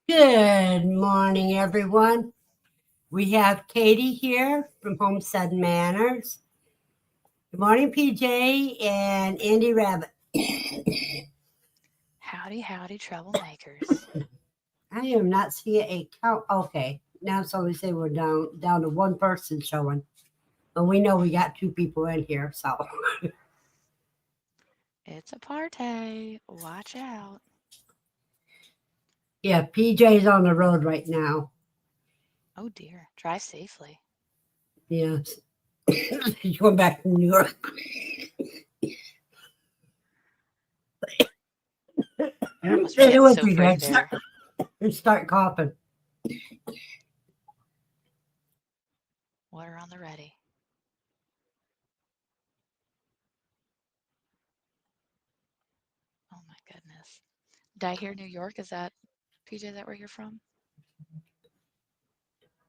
Good morning, everyone. We have Katie here from Homestead Manners. Good morning, PJ and Andy Rabbit. Howdy, howdy, troublemakers. I am not seeing a count. Okay, now so we say we're down to one person showing, but we know we got two people in here. So It's a party. Watch out. yeah, PJ's on the road right now. Oh dear. Drive safely. Yes, he's going back to New York. Everyone must be It getting was so you pretty guys. there. Start coughing. Water on the ready. Oh my goodness. Did I hear New York? Is that PJ? Is that where you're from?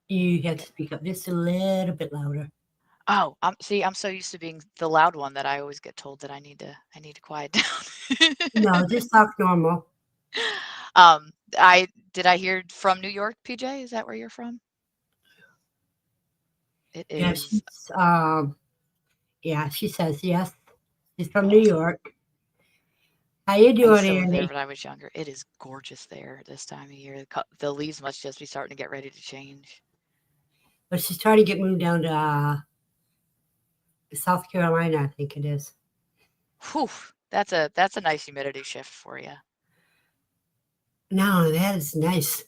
You have Eh, to speak up just a little bit louder. Oh, I'm so used to being the loud one that I always get told that I need to quiet down. No, just talk normal. um, I did I hear from New York, PJ? Is that where you're from? It Yeah, is. yeah, she says yes. She's from New Awesome. York. How you I used doing, to live there Andy? when I was younger. It is gorgeous there this time of year. The leaves must just be starting to get ready to change. But she's trying to get moved down to South Carolina, I think it is. Whew, that's a nice humidity shift for you. No, that is nice.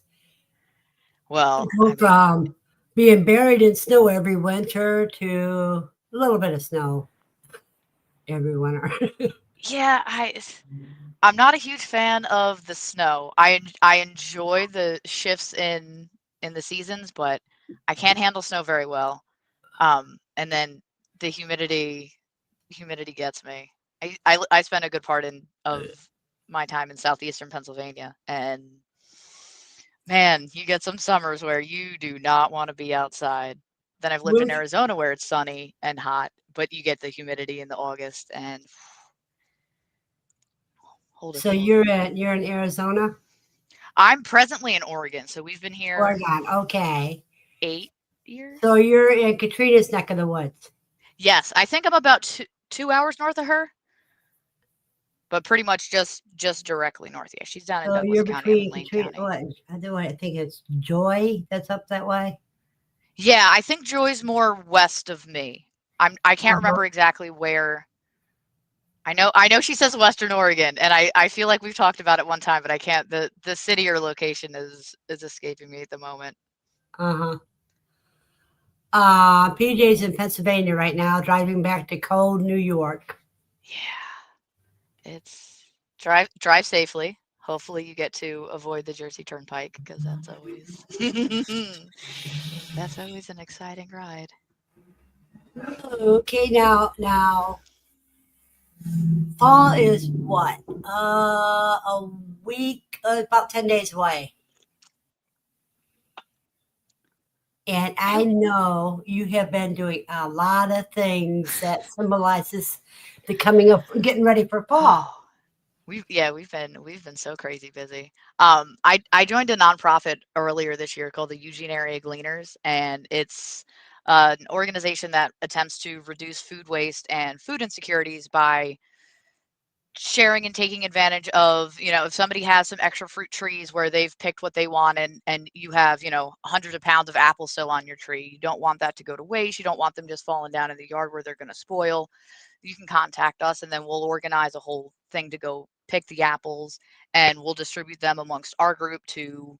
Well, Go I mean, from being buried in snow every winter to a little bit of snow every winter. yeah, I'm not a huge fan of the snow. I enjoy the shifts in the seasons, but I can't handle snow very well. And then the humidity gets me. I spent a good part of my time in southeastern Pennsylvania, and man, you get some summers where you do not want to be outside. Then I've lived in Where's- Arizona where it's sunny and hot, but you get the humidity in the August and hold it so for me. you're in Arizona, I'm presently in Oregon, so we've been here Oregon. Okay, 8 years. so you're in Katrina's neck of the woods. Yes, I think I'm about 2 hours north of her, but pretty much just directly north. Yeah, she's down in So Douglas you're County. I'm in between Lane Katrina. County. What I think it's Joy that's up that way. Yeah, I think Joy's more west of me. I can't Uh-huh. remember exactly where. I know she says Western Oregon, and I feel like we've talked about it one time, but I can't. The city or location is escaping me at the moment. Uh-huh. PJ's in Pennsylvania right now, driving back to cold New York. Yeah, it's drive safely. Hopefully, you get to avoid the Jersey Turnpike because that's always that's always an exciting ride. Okay, now fall is what? A week, about 10 days away. And I Phew. know you have been doing a lot of things that symbolizes the coming of getting ready for fall. Oh, we've been so crazy busy. I joined a nonprofit earlier this year called the Eugene Area Gleaners, and it's an organization that attempts to reduce food waste and food insecurities by sharing and taking advantage of, if somebody has some extra fruit trees where they've picked what they want and you have, hundreds of pounds of apples still on your tree. You don't want that to go to waste. You don't want them just falling down in the yard where they're going to spoil. You can contact us and then we'll organize a whole thing to go pick the apples and we'll distribute them amongst our group to,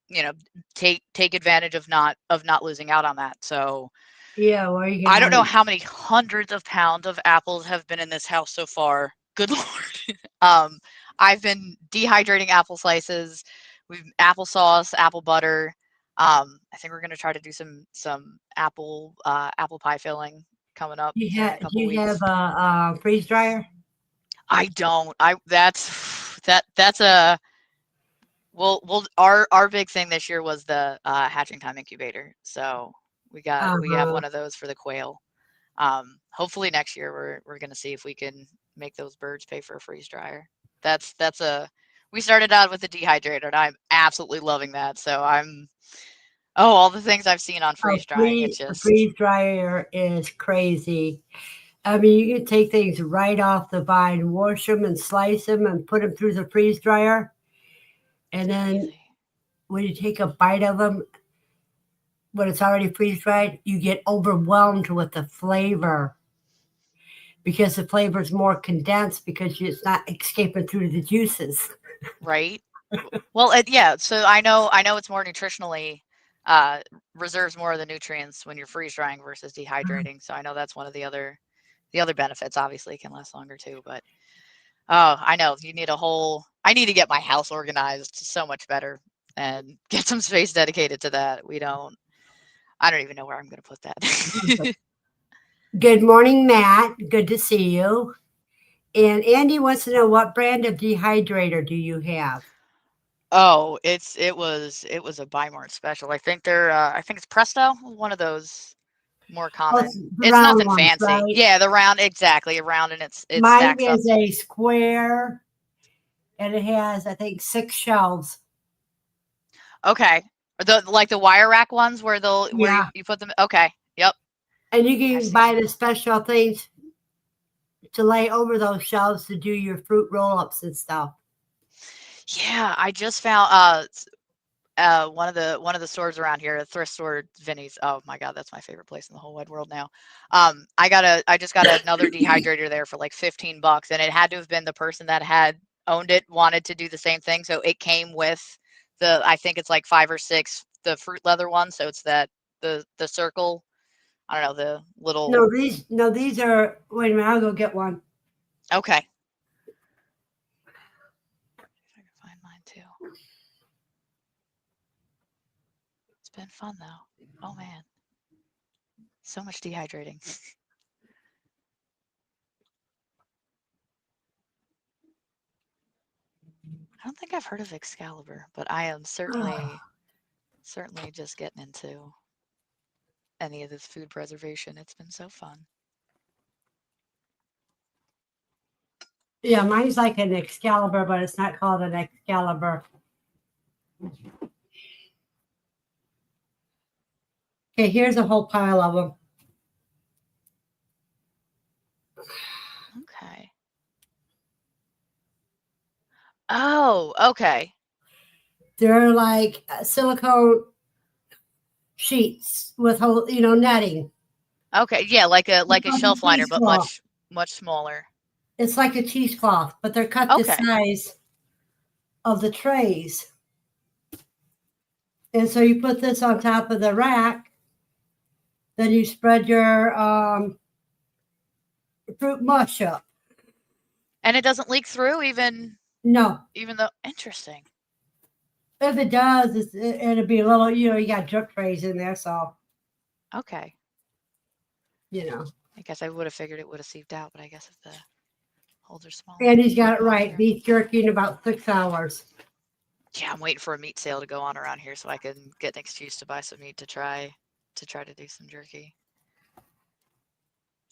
you know, take advantage of not losing out on that. So Yeah, where are you I don't know gonna? how many hundreds of pounds of apples have been in this house so far. Good lord. Um, I've been dehydrating apple slices. We've applesauce, apple butter. I think we're gonna try to do some apple pie filling coming up here in a Do couple you have weeks. a freeze dryer? I don't. I that's that's a we'll our big thing this year was the hatching time incubator. So we have Uh-huh. one of those for the quail. Hopefully next year we're gonna see if we can make those birds pay for a freeze dryer. That's a we started out with the dehydrator, and I'm absolutely loving that. So all the things I've seen on freeze drying, it's A just freeze dryer is crazy. I mean, you can take things right off the vine, wash them and slice them and put them through the freeze dryer. And then crazy. when you take a bite of them, when it's already freeze dried, you get overwhelmed with the flavor because the flavor is more condensed because it's not escaping through the juices. Right? Well, yeah. So I know it's more nutritionally reserves more of the nutrients when you're freeze drying versus dehydrating. So I know that's one of the other benefits. Obviously, it can last longer too. But oh, I know you need a whole. I need to get my house organized so much better and get some space dedicated to that. We don't. I don't even know where I'm going to put that. Good morning, Matt. Good to see you. And Andy wants to know, what brand of dehydrator do you have? Oh, it was a Buy-Mart special. I think I think it's Presto, one of those more Oh, it's common. the It's round nothing ones, fancy. right? Yeah, the round, exactly, a round, and it Mine stacks up. is a square and it has, I think, 6 shelves. Okay. The wire rack ones where Yeah. you put them. Okay. Yep. And you I've can seen buy them. the special things to lay over those shelves to do your fruit roll ups and stuff. Yeah, I just found one of the stores around here, a thrift store, Vinny's. Oh my God, that's my favorite place in the whole wide world now. I just got another dehydrator there for like $15, and it had to have been the person that had owned it wanted to do the same thing. So it came with I think it's like 5 or 6, the fruit leather one. So it's the circle. I don't know, the little. These are, wait a minute, I'll go get one. Okay. If I can find mine too. It's been fun though. Oh man, so much dehydrating. I don't think I've heard of Excalibur, but I am certainly just getting into any of this food preservation. It's been so fun. Yeah, mine's like an Excalibur, but it's not called an Excalibur. Okay, here's a whole pile of them. Okay. Oh, okay. They're like silicone sheets with whole, netting. Okay, yeah, like a It's like a shelf liner, but cheesecloth. much smaller. It's like a cheesecloth, but they're cut the Okay. size of the trays. And so you put this on top of the rack. Then you spread your fruit mush up. And it doesn't leak through No, even though interesting. if it does, it'll be a little. You got drip trays in there, so Okay. I guess I would have figured it would have seeped out, but I guess if the holes are small. And he's got it right. Beef jerky in about 6 hours. Yeah, I'm waiting for a meat sale to go on around here so I can get an excuse to buy some meat to try to do some jerky.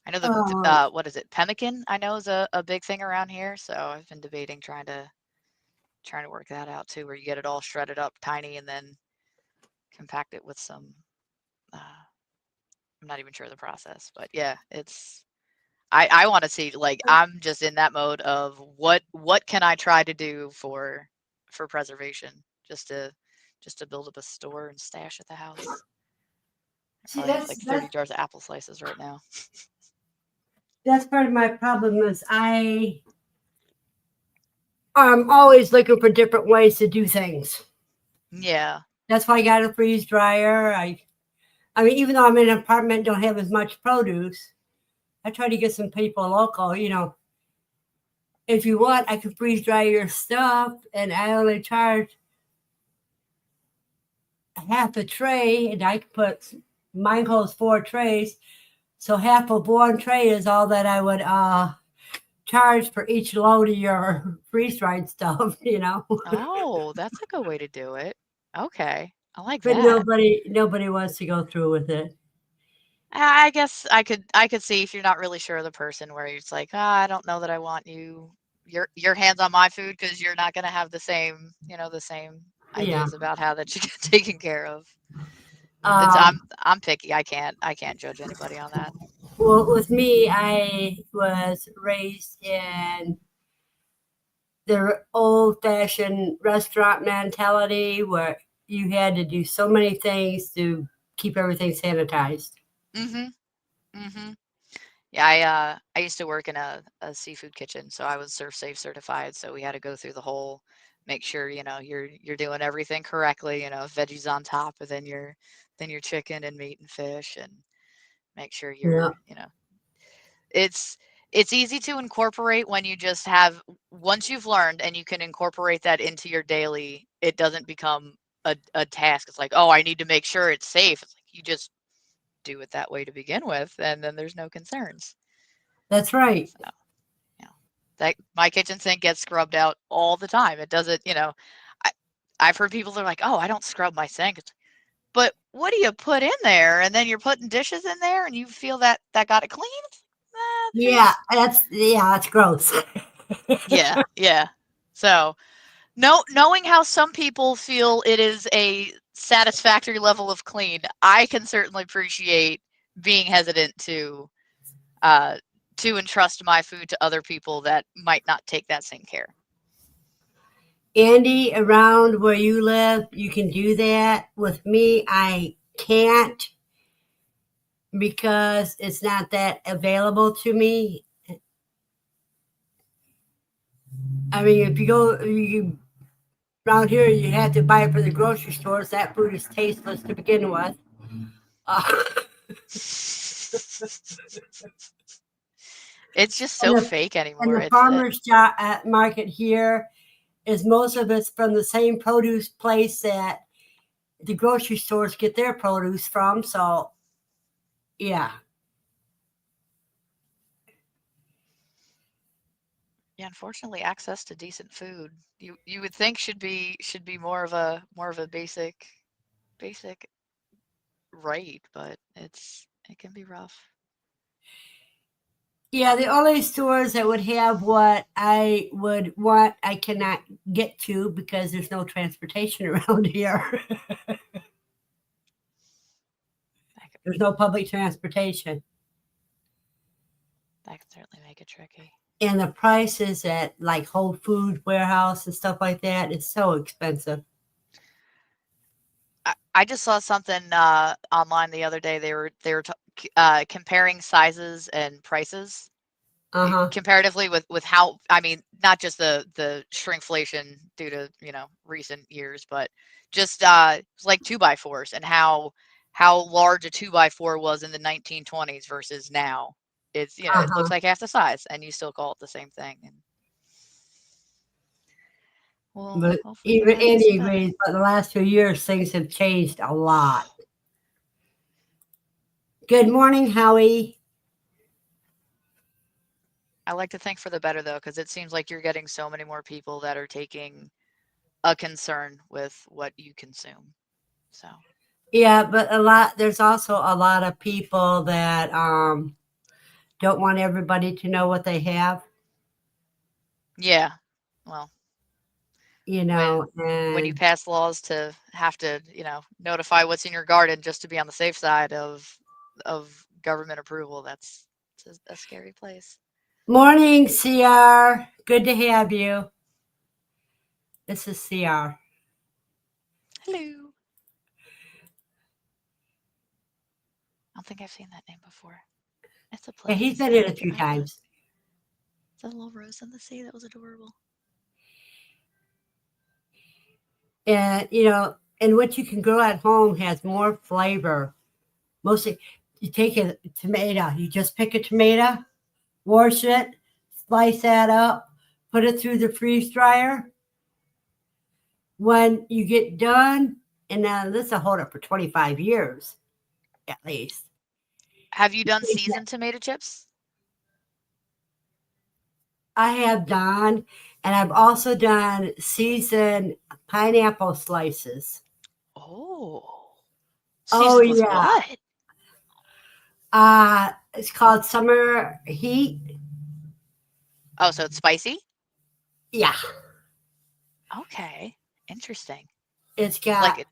I know what is it? Pemmican, I know, is a big thing around here. So I've been debating trying to work that out too, where you get it all shredded up tiny and then compact it with some I'm not even sure of the process, but yeah, I want to see, like, I'm just in that mode of what can I try to do for preservation, just to build up a store and stash at the house. See, I have like 30 jars of apple slices right now. That's part of my problem is I'm always looking for different ways to do things. Yeah. That's why I got a freeze dryer. I mean, even though I'm in an apartment, don't have as much produce, I try to get some people local, If you want, I can freeze dry your stuff, and I only charge half a tray, and I can put, mine holds 4 trays, so half of one tray is all that I would charge for each load of your freeze dried stuff, Oh, that's a good way to do it. Okay, I like But that. nobody wants to go through with it. I guess I could see if you're not really sure of the person, where it's like, I don't know that I want you your hands on my food because you're not going to have the same, the same Yeah. ideas about how that should get taken care of. It's Um, I'm picky. I can't judge anybody on that. well, with me, I was raised in the old-fashioned restaurant mentality where you had to do so many things to keep everything sanitized. Mhm. Mhm. Yeah, I used to work in a seafood kitchen, so I was Surf Safe certified. So we had to go through the whole, make sure you're doing everything correctly. Veggies on top, and then your chicken and meat and fish, and make sure Yeah. it's it's easy to incorporate when you just have once you've learned and you can incorporate that into your daily. It doesn't become a task. It's like, oh, I need to make sure it's safe. It's like you just do it that way to begin with, and then there's no concerns. That's right. So, you know, that my kitchen sink gets scrubbed out all the time. It doesn't, I, I've heard people that are like, oh, I don't scrub my sink. But what do you put in there? And then you're putting dishes in there, and you feel that got it cleaned. Yeah, There's that's gross. yeah, yeah. So knowing how some people feel it is a satisfactory level of clean, I can certainly appreciate being hesitant uh, to entrust my food to other people that might not take that same care. Andy, around where you live, you can do that. With me, I can't because it's not that available to me. I mean, if you go around here, you have to buy it from the grocery stores. That food is tasteless to begin with. Uh, It's just and so the fake and anymore. the It's farmers market here is most of it's from the same produce place that the grocery stores get their produce from. So yeah, yeah, unfortunately, access to decent food you would think should be more of a basic right, but it can be rough. yeah. The only stores that would have what I would want, I cannot get to because there's no transportation around here. That could, There's no public transportation, that could certainly make it tricky. and the prices at like Whole Food Warehouse and stuff like that is so expensive. I just saw something online the other day. They were comparing sizes and prices Uh huh. comparatively with how I mean not just the shrinkflation due to recent years, but just like 2x4s and how large a 2x4 was in the 1920s versus now. It's Uh it looks huh. like half the size, and you still call it the same thing. And well, But hopefully even that gets Andy better. agrees. But the last 2 years, things have changed a lot. Good morning, Howie. I like to think for the better though, because it seems like you're getting so many more people that are taking a concern with what you consume. So Yeah, but a lot. There's also a lot of people that don't want everybody to know what they have. yeah, well, You when know, when you and pass laws to have to notify what's in your garden just to be on the safe side of government approval, that's it's a scary place. morning, CR. Good to have you. This is CR. Hello. I don't think I've seen that name before. It's a Yeah, he's place. been I in a like it. few I like it. times. Is that a little rose in the sea? That was adorable. And and what you can grow at home has more flavor. Mostly, you take a tomato. You just pick a tomato, wash it, slice that up, put it through the freeze dryer. When you get done, and this will hold up for 25 years at least. Have you done seasoned tomato chips? I have done, and I've also done seasoned pineapple slices. Oh, Oh seasoned with yeah, what? it's called Summer Heat. Oh, so it's spicy? Yeah, Okay. Interesting. it's Like got it.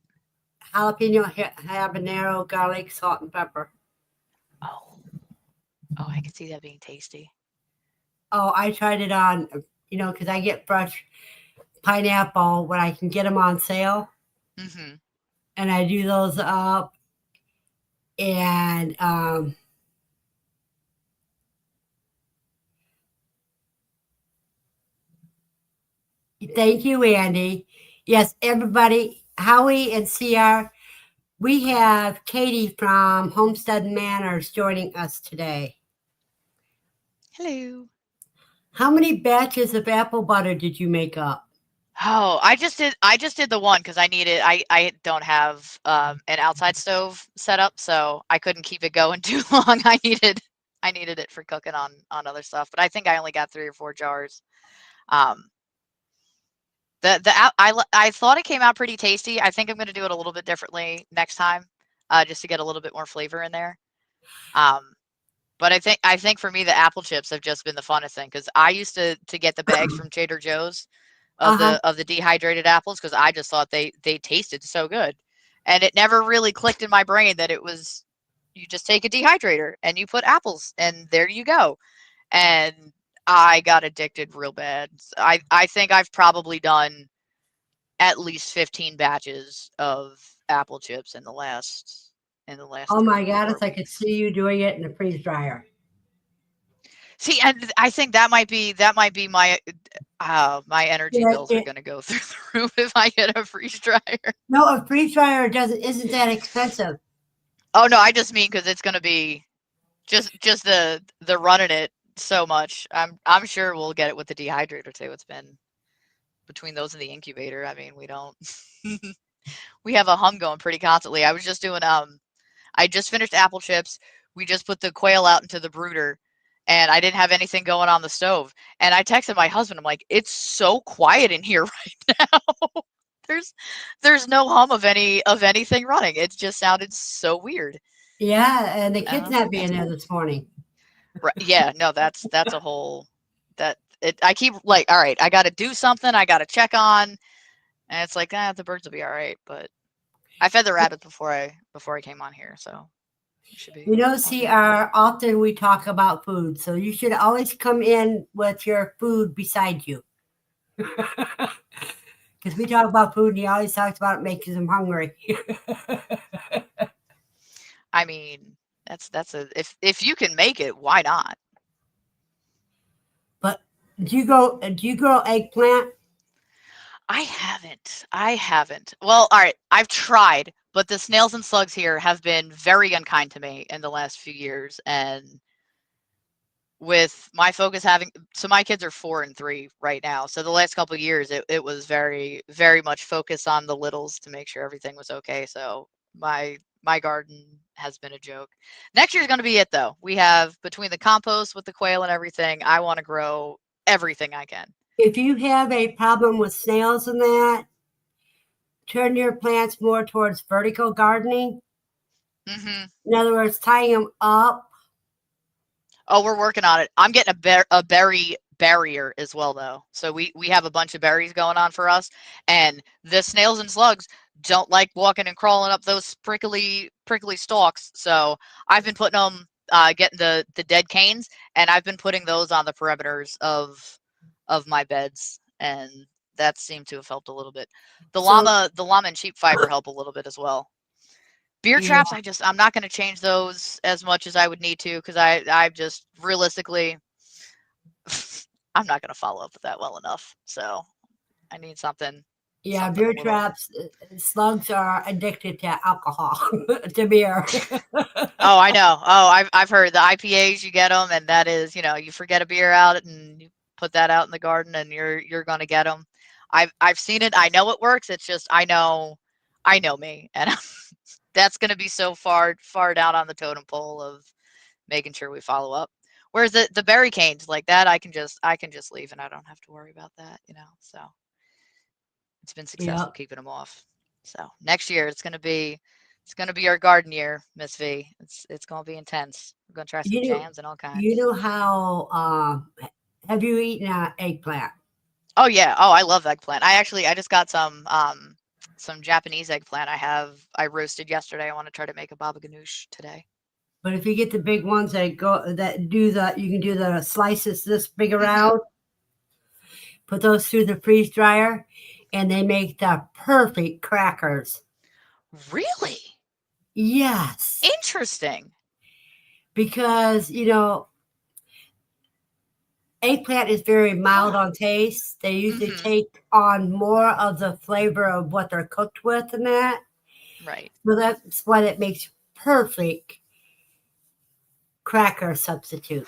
jalapeno, habanero, garlic, salt, and pepper. Oh. Oh, I could see that being tasty. Oh, I tried it on, because I get fresh pineapple when I can get them on sale, Mm-hmm. and I do those up. And thank you, Andy. Yes, everybody, Howie and CR, we have Katie from Homestead Manors joining us today. Hello. How many batches of apple butter did you make up? Oh, I just did the one because I don't have an outside stove set up, so I couldn't keep it going too long. I needed it for cooking on other stuff, but I think I only got 3 or 4 jars. Um, I thought it came out pretty tasty. I think I'm gonna do it a little bit differently next time, just to get a little bit more flavor in there. Um, but I think for me the apple chips have just been the funnest thing because I used to get the bags from Trader Joe's Uh of huh. the dehydrated apples because I just thought they tasted so good, and it never really clicked in my brain that it was you just take a dehydrator and you put apples and there you go. And I got addicted real bad. I think I've probably done at least 15 batches of apple chips in the last Oh my three God, four if I could weeks. see you doing it in a freeze dryer. See, and I think that might be my energy Yeah, bills are gonna go through the roof if I get a freeze dryer. no, a freeze dryer doesn't isn't that expensive. Oh no, I just mean because it's gonna be just the running it so much. I'm sure we'll get it with the dehydrator too. It's been between those and the incubator. I mean, we don't we have a hum going pretty constantly. I just finished apple chips. We just put the quail out into the brooder, and I didn't have anything going on the stove. And I texted my husband. I'm like, "It's so quiet in here right now. there's there's no hum of anything running. It just sounded so weird." Yeah, and the And I kids was not like, being "That's there cool." this morning. Right, yeah, no, that's a whole that it. I keep like, all right, I got to do something. I got to check on, and it's like, the birds will be all right. But I fed the rabbits before I came on here, so it should be all good. CR, often we talk about food, so you should always come in with your food beside you. Because we talk about food and he always talks about making them hungry. I mean, that's a if you can make it, why not? But do you grow eggplant? I haven't. Well, all right, I've tried, but the snails and slugs here have been very unkind to me in the last few years, and with my focus having so my kids are 4 and 3 right now. So the last couple of years it was very, very much focused on the littles to make sure everything was okay. So my garden has been a joke. Next year's gonna be it though. We have between the compost with the quail and everything, I want to grow everything I can. If you have a problem with snails and that, turn your plants more towards vertical gardening. Hmm. In other words, tying them up. Oh, we're working on it. I'm getting a berry barrier as well, though. So we have a bunch of berries going on for us, and the snails and slugs don't like walking and crawling up those prickly stalks. So I've been putting them, getting the dead canes, and I've been putting those on the perimeters of my beds, and that seemed to have helped a little bit. The So llama, the llama and sheep fiber help a little bit as well. Beer yeah, traps, I'm not gonna change those as much as I would need to because I just realistically, I'm not gonna follow up with that well enough. So I need something yeah, something a beer little. traps. Slugs are addicted to alcohol, to beer. Oh, I know. Oh, I've heard the IPAs, you get them, and that is, you forget a beer out and you put that out in the garden and you're gonna get them. I've seen it. I know it works. It's just I know me, and that's gonna be so far down on the totem pole of making sure we follow up. Whereas the berry canes like that, I can just leave and I don't have to worry about that. So it's been successful Yeah, keeping them off. So next year it's gonna be our garden year, Miss V. It's gonna be intense. We're gonna try some you know, jams and all you kinds. know how. Have you eaten eggplant? Oh yeah. Oh, I love eggplant. I just got some Japanese eggplant I roasted yesterday. I want to try to make a baba ganoush today. But if you get the big ones that you can do the slices this big Hmm. around, put those through the freeze dryer, and they make the perfect crackers. Really Yes, interesting. because eggplant is very mild Huh. on taste. They usually Hmm. take on more of the flavor of what they're cooked with than that. Right. So that's why it makes perfect cracker substitute.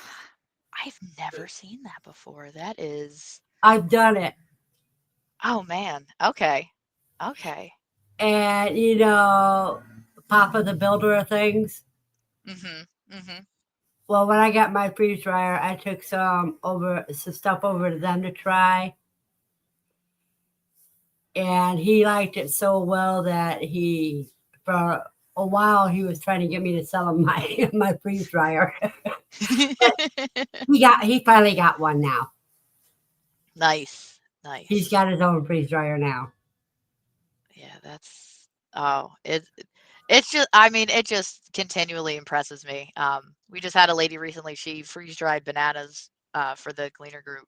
I've never seen that before. That is. I've done it. Oh man. Okay. Okay. And Papa the Builder of things. Mhm. Mhm. Well, when I got my freeze dryer, I took some stuff over to them to try, and he liked it so well that for a while, he was trying to get me to sell him my my freeze dryer. But he finally got one now. Nice. He's Nice. got his own freeze dryer now. Yeah, that's oh, it's just I mean, it just continually impresses me. We just had a lady recently, she freeze dried bananas for the cleaner group,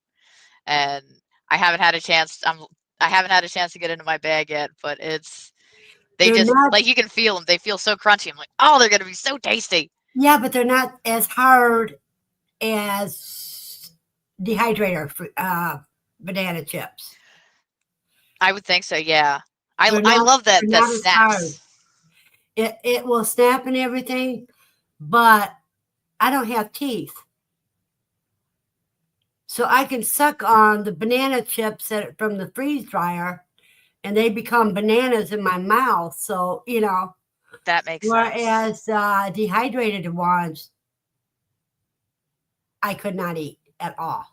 and I haven't had a chance I haven't had a chance to get into my bag yet, but they They're just not, like you can feel them. They feel so crunchy. I'm like, "Oh, they're going to be so tasty." yeah, but they're not as hard as dehydrator banana chips. I would think so, yeah. They're I not. love They're that not as hard. snaps. It will snap and everything, but I don't have teeth. So I can suck on the banana chips from the freeze dryer and they become bananas in my mouth. So, That makes sense. whereas dehydrated ones, I could not eat at all.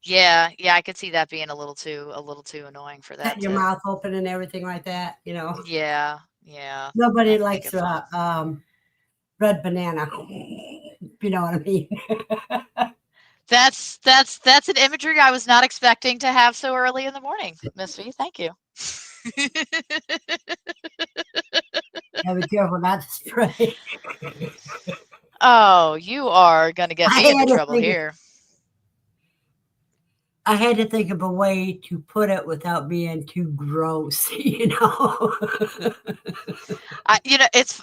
Yeah, yeah, I could see that being a little too annoying for that Cut your to. mouth open and everything like that. Yeah, yeah. I Nobody can think likes of some. red banana, if you know what I mean. That's an imagery I was not expecting to have so early in the morning, Miss V. Thank you. Yeah, be careful not to spray. Oh, you are gonna get I me into had to trouble think. here. I had to think of a way to put it without being too gross.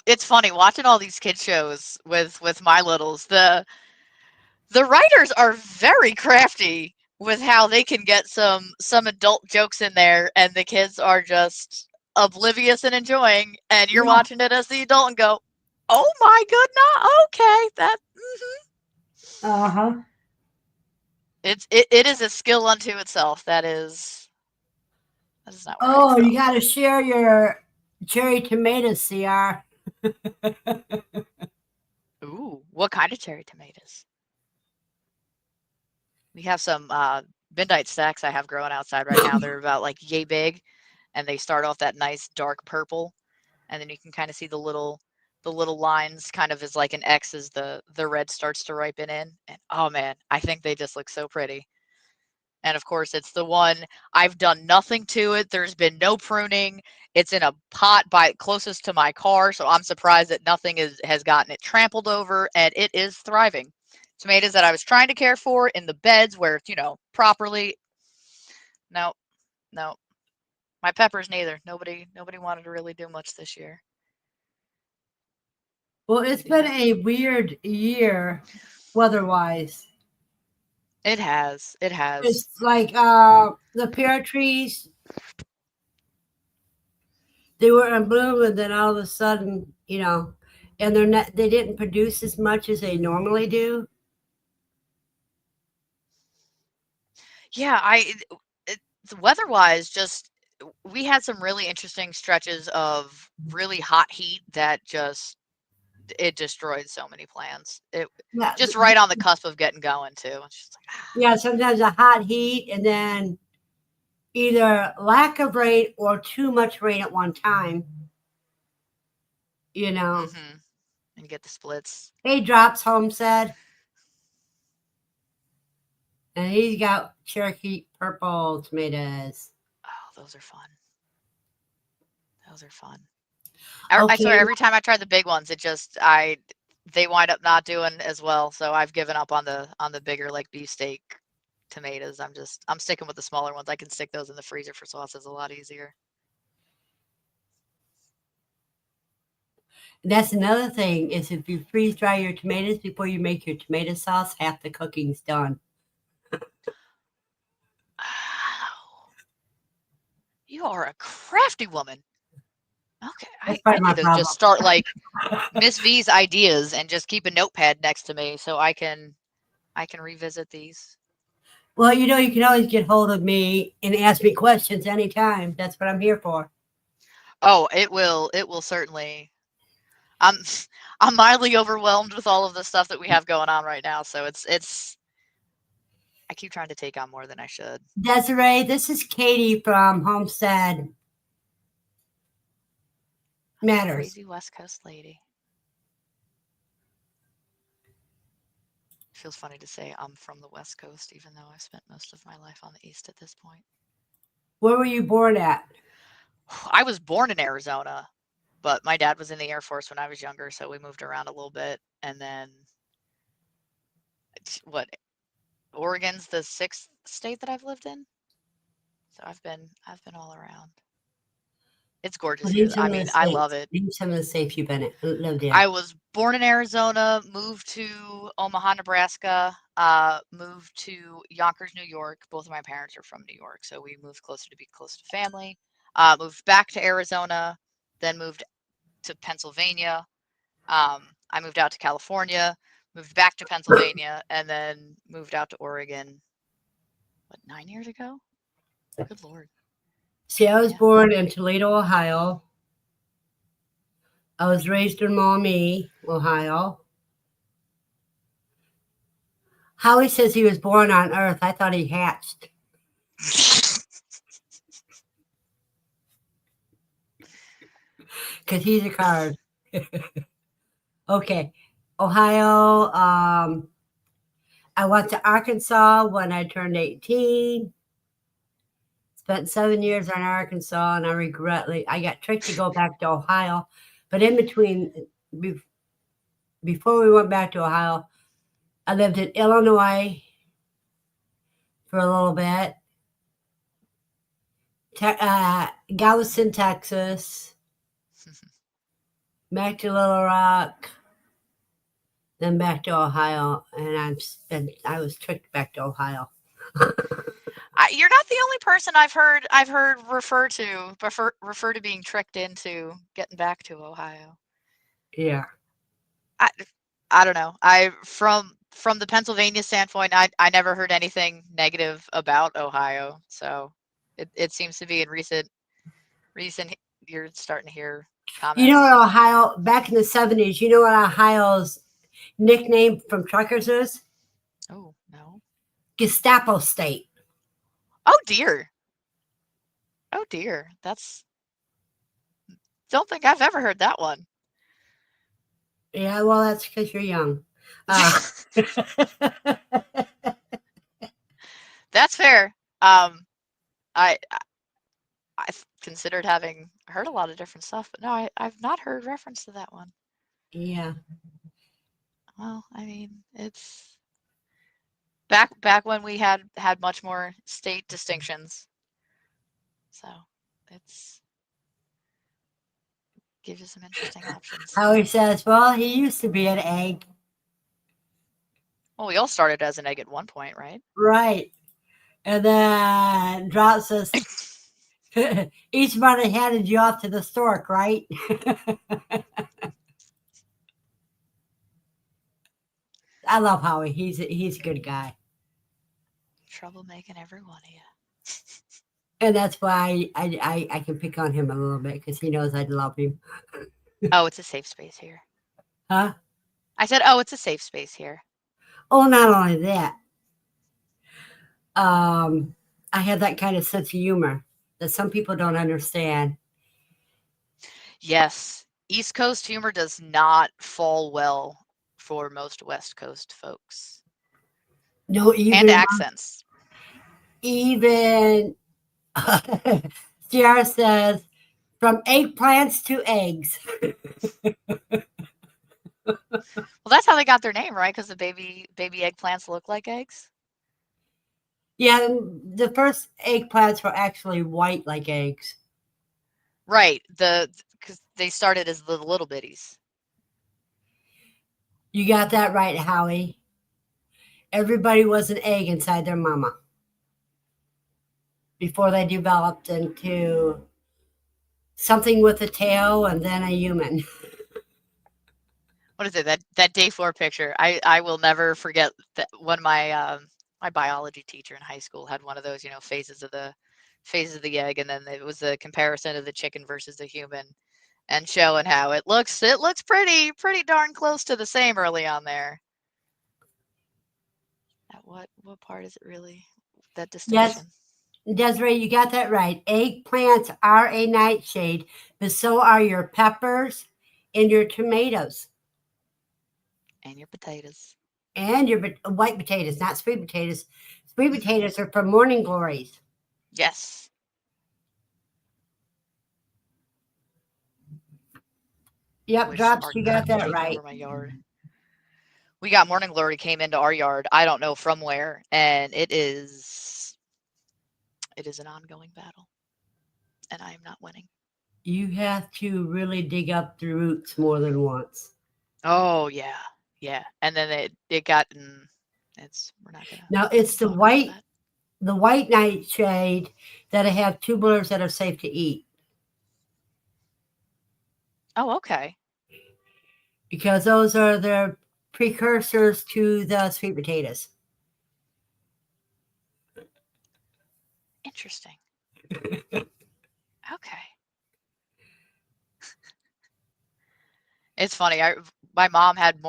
It's funny watching all these kid shows with my littles. The writers are very crafty with how they can get some adult jokes in there, and the kids are just oblivious and enjoying, and you're Yeah. watching it as the adult and go, "Oh my goodness, okay, that." Uh-huh. It is a skill unto itself. That is not where I Oh, you excel. got to share your cherry tomatoes, CR. Ooh, what kind of cherry tomatoes? We have some Bendite stacks I have growing outside right now. They're about like yay big, and they start off that nice dark purple, and then you can kind of see the little lines kind of as like an X as the red starts to ripen in. And oh man, I think they just look so pretty. And of course, it's the one I've done nothing to it. There's been no pruning. It's in a pot by closest to my car, so I'm surprised that nothing has gotten it trampled over, and it is thriving. Tomatoes that I was trying to care for in the beds where it's, properly. No, no. My peppers neither. Nobody wanted to really do much this year. Well, it's been Yeah. a weird year weather-wise. It has. It has. It's like the pear trees, they were in bloom, and then all of a sudden, and they didn't produce as much as they normally do. Yeah, weather-wise, just we had some really interesting stretches of really hot heat that just it destroyed so many plans. It Yeah, just right on the cusp of getting going too. It's just like, yeah. Sometimes a hot heat, and then either lack of rain or too much rain at one time. You know. mm-hmm. And you get the splits. Hey, Drops Home said, And he's got Cherokee purple tomatoes. Oh, those are fun. Those are fun. I swear, Okay, every time I try the big ones, they wind up not doing as well. So I've given up on the bigger like beefsteak tomatoes. I'm sticking with the smaller ones. I can stick those in the freezer for sauces a lot easier. that's another thing is if you freeze dry your tomatoes before you make your tomato sauce, half the cooking's done. Oh, you are a crafty woman. Okay, That's I part of my need to just start problem. like Miss V's ideas and just keep a notepad next to me so I can revisit these. Well, you can always get hold of me and ask me questions anytime. That's what I'm here for. Oh, it will certainly. I'm I'm mildly overwhelmed with all of the stuff that we have going on right now, so it's I keep trying to take on more than I should. Desiree, this is Katie from Homestead Matters. Crazy West Coast lady. Feels funny to say I'm from the West Coast, even though I've spent most of my life on the East at this point. Where were you born at? I was born in Arizona, but my dad was in the Air Force when I was younger, so we moved around a little bit. And then, what? Oregon's the 6th state that I've lived in, so I've been all around. It's gorgeous here. Name some I of the mean, I love states. it. Name some of the states you've been in, lived in. I was born in Arizona, moved to Omaha, Nebraska, moved to Yonkers, New York. Both of my parents are from New York, so we moved closer to be close to family. Moved back to Arizona, then moved to Pennsylvania. I moved out to California, moved back to Pennsylvania, and then moved out to Oregon, what, 9 years ago? Good Lord. See, I was Yeah. born in Toledo, Ohio. I was raised in Maumee, Ohio. Howie says he was born on Earth. I thought he hatched. Because he's a card. Okay. Ohio. I went to Arkansas when I turned 18. Spent 7 years in Arkansas, and I got tricked to go back to Ohio. But in between, before we went back to Ohio, I lived in Illinois for a little bit. Galveston, Texas. Back to Little Rock. Then back to Ohio, and I was tricked back to Ohio. You're not the only person I've heard refer to being tricked into getting back to Ohio. Yeah. I don't know. From the Pennsylvania standpoint, I never heard anything negative about Ohio. So it seems to be in recent you're starting to hear comments. You know what Ohio back in the 70s, you know what Ohio's nickname from truckers is? Oh, no. Gestapo state. Oh dear. Oh dear. Don't think I've ever heard that one. Yeah, well, that's because you're young. That's fair. I've considered having heard a lot of different stuff, but no, I've not heard reference to that one. Yeah. Well, I mean, it's back when we had much more state distinctions. So it's gives you some interesting options. Howie says, well, he used to be an egg. Well, we all started as an egg at one point, right? Right. And then Drought says, each money handed you off to the stork, right? I love Howie. He's a good guy. Trouble making every one of you. And that's why I can pick on him a little bit because he knows I love him. Oh, it's a safe space here. Huh? I said, oh, it's a safe space here. Oh, not only that. I have that kind of sense of humor that some people don't understand. Yes. East Coast humor does not fall well for most West Coast folks. No, and even accents. even Sierra says from eggplants to eggs. Well, that's how they got their name, right? Because the baby eggplants look like eggs. Yeah, the first eggplants were actually white like eggs. Right. Because they started as the little bitties. You got that right, Howie. Everybody was an egg inside their mama before they developed into something with a tail and then a human. What is it? That day 4 picture. I will never forget that when my biology teacher in high school had one of those, phases of the egg, and then it was a comparison of the chicken versus the human, and showing how it looks pretty darn close to the same early on there. At what part is it really? That Yes, distinction. Desiree, you got that right. Eggplants are a nightshade, but so are your peppers and your tomatoes And your potatoes. and your white potatoes, not sweet potatoes. Sweet potatoes are for morning glories. Yes. Yep, Wish Drops, our you got garden that came right. over my yard. We got morning glory came into our yard. I don't know from where, and it is an ongoing battle, and I am not winning. You have to really dig up the roots more than once. Oh yeah, yeah. And then it got in. It's Now we're not it's gonna talk about that. the white nightshade that have tubulars that are safe to eat Oh, okay. because those are the precursors to the sweet potatoes. Interesting. Okay. It's funny. My mom had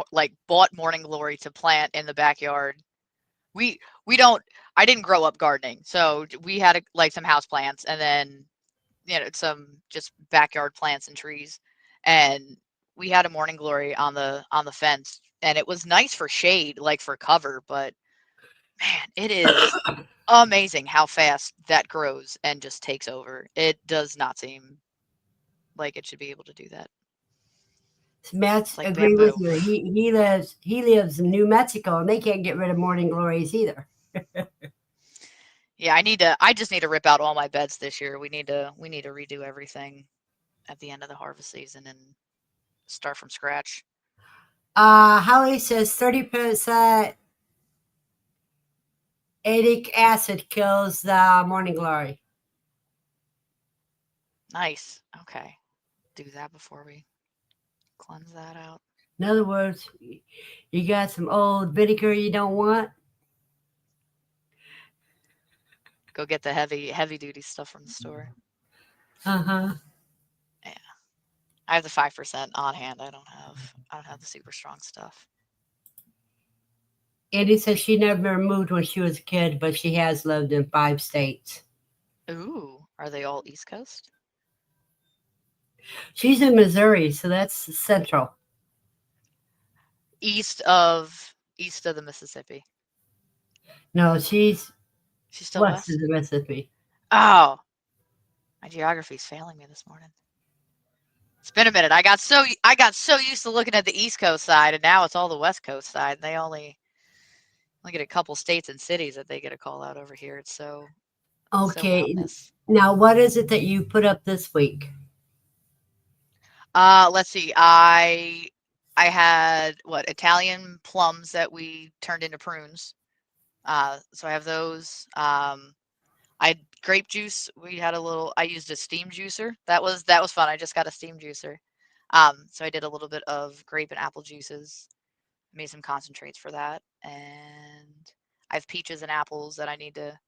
bought morning glory to plant in the backyard. We don't. I didn't grow up gardening, so we had some house plants, and then some just backyard plants and trees, and we had a morning glory on the fence, and it was nice for shade, like for cover, but man, it is amazing how fast that grows and just takes over. It does not seem like it should be able to do that. Matt's It's like agree with bamboo. you. He lives in New Mexico and they can't get rid of morning glories either. Yeah, I just need to rip out all my beds this year. We need to redo everything at the end of the harvest season and start from scratch. Holly says 30% adic acid kills the morning glory. Nice. Okay. Do that before we cleanse that out. In other words, you got some old vinegar you don't want. Go get the heavy duty stuff from the store. Uh-huh. Yeah. I have the 5% on hand. I don't have the super strong stuff. Andy says she never moved when she was a kid, but she has lived in 5 states. Ooh, are they all East Coast? She's in Missouri, so that's central. East of the Mississippi. No, she's She's still west of west? the Mississippi. Oh, my geography's failing me this morning. It's been a minute. I got so used to looking at the East Coast side, and now it's all the West Coast side. They only get a couple states and cities that they get a call out over here. It's so Okay. mountainous. Now, what is it that you put up this week? Let's see. I had Italian plums that we turned into prunes. So I have those. I had grape juice. I used a steam juicer. That was fun. I just got a steam juicer. So I did a little bit of grape and apple juices. Made some concentrates for that, and I have peaches and apples that I need to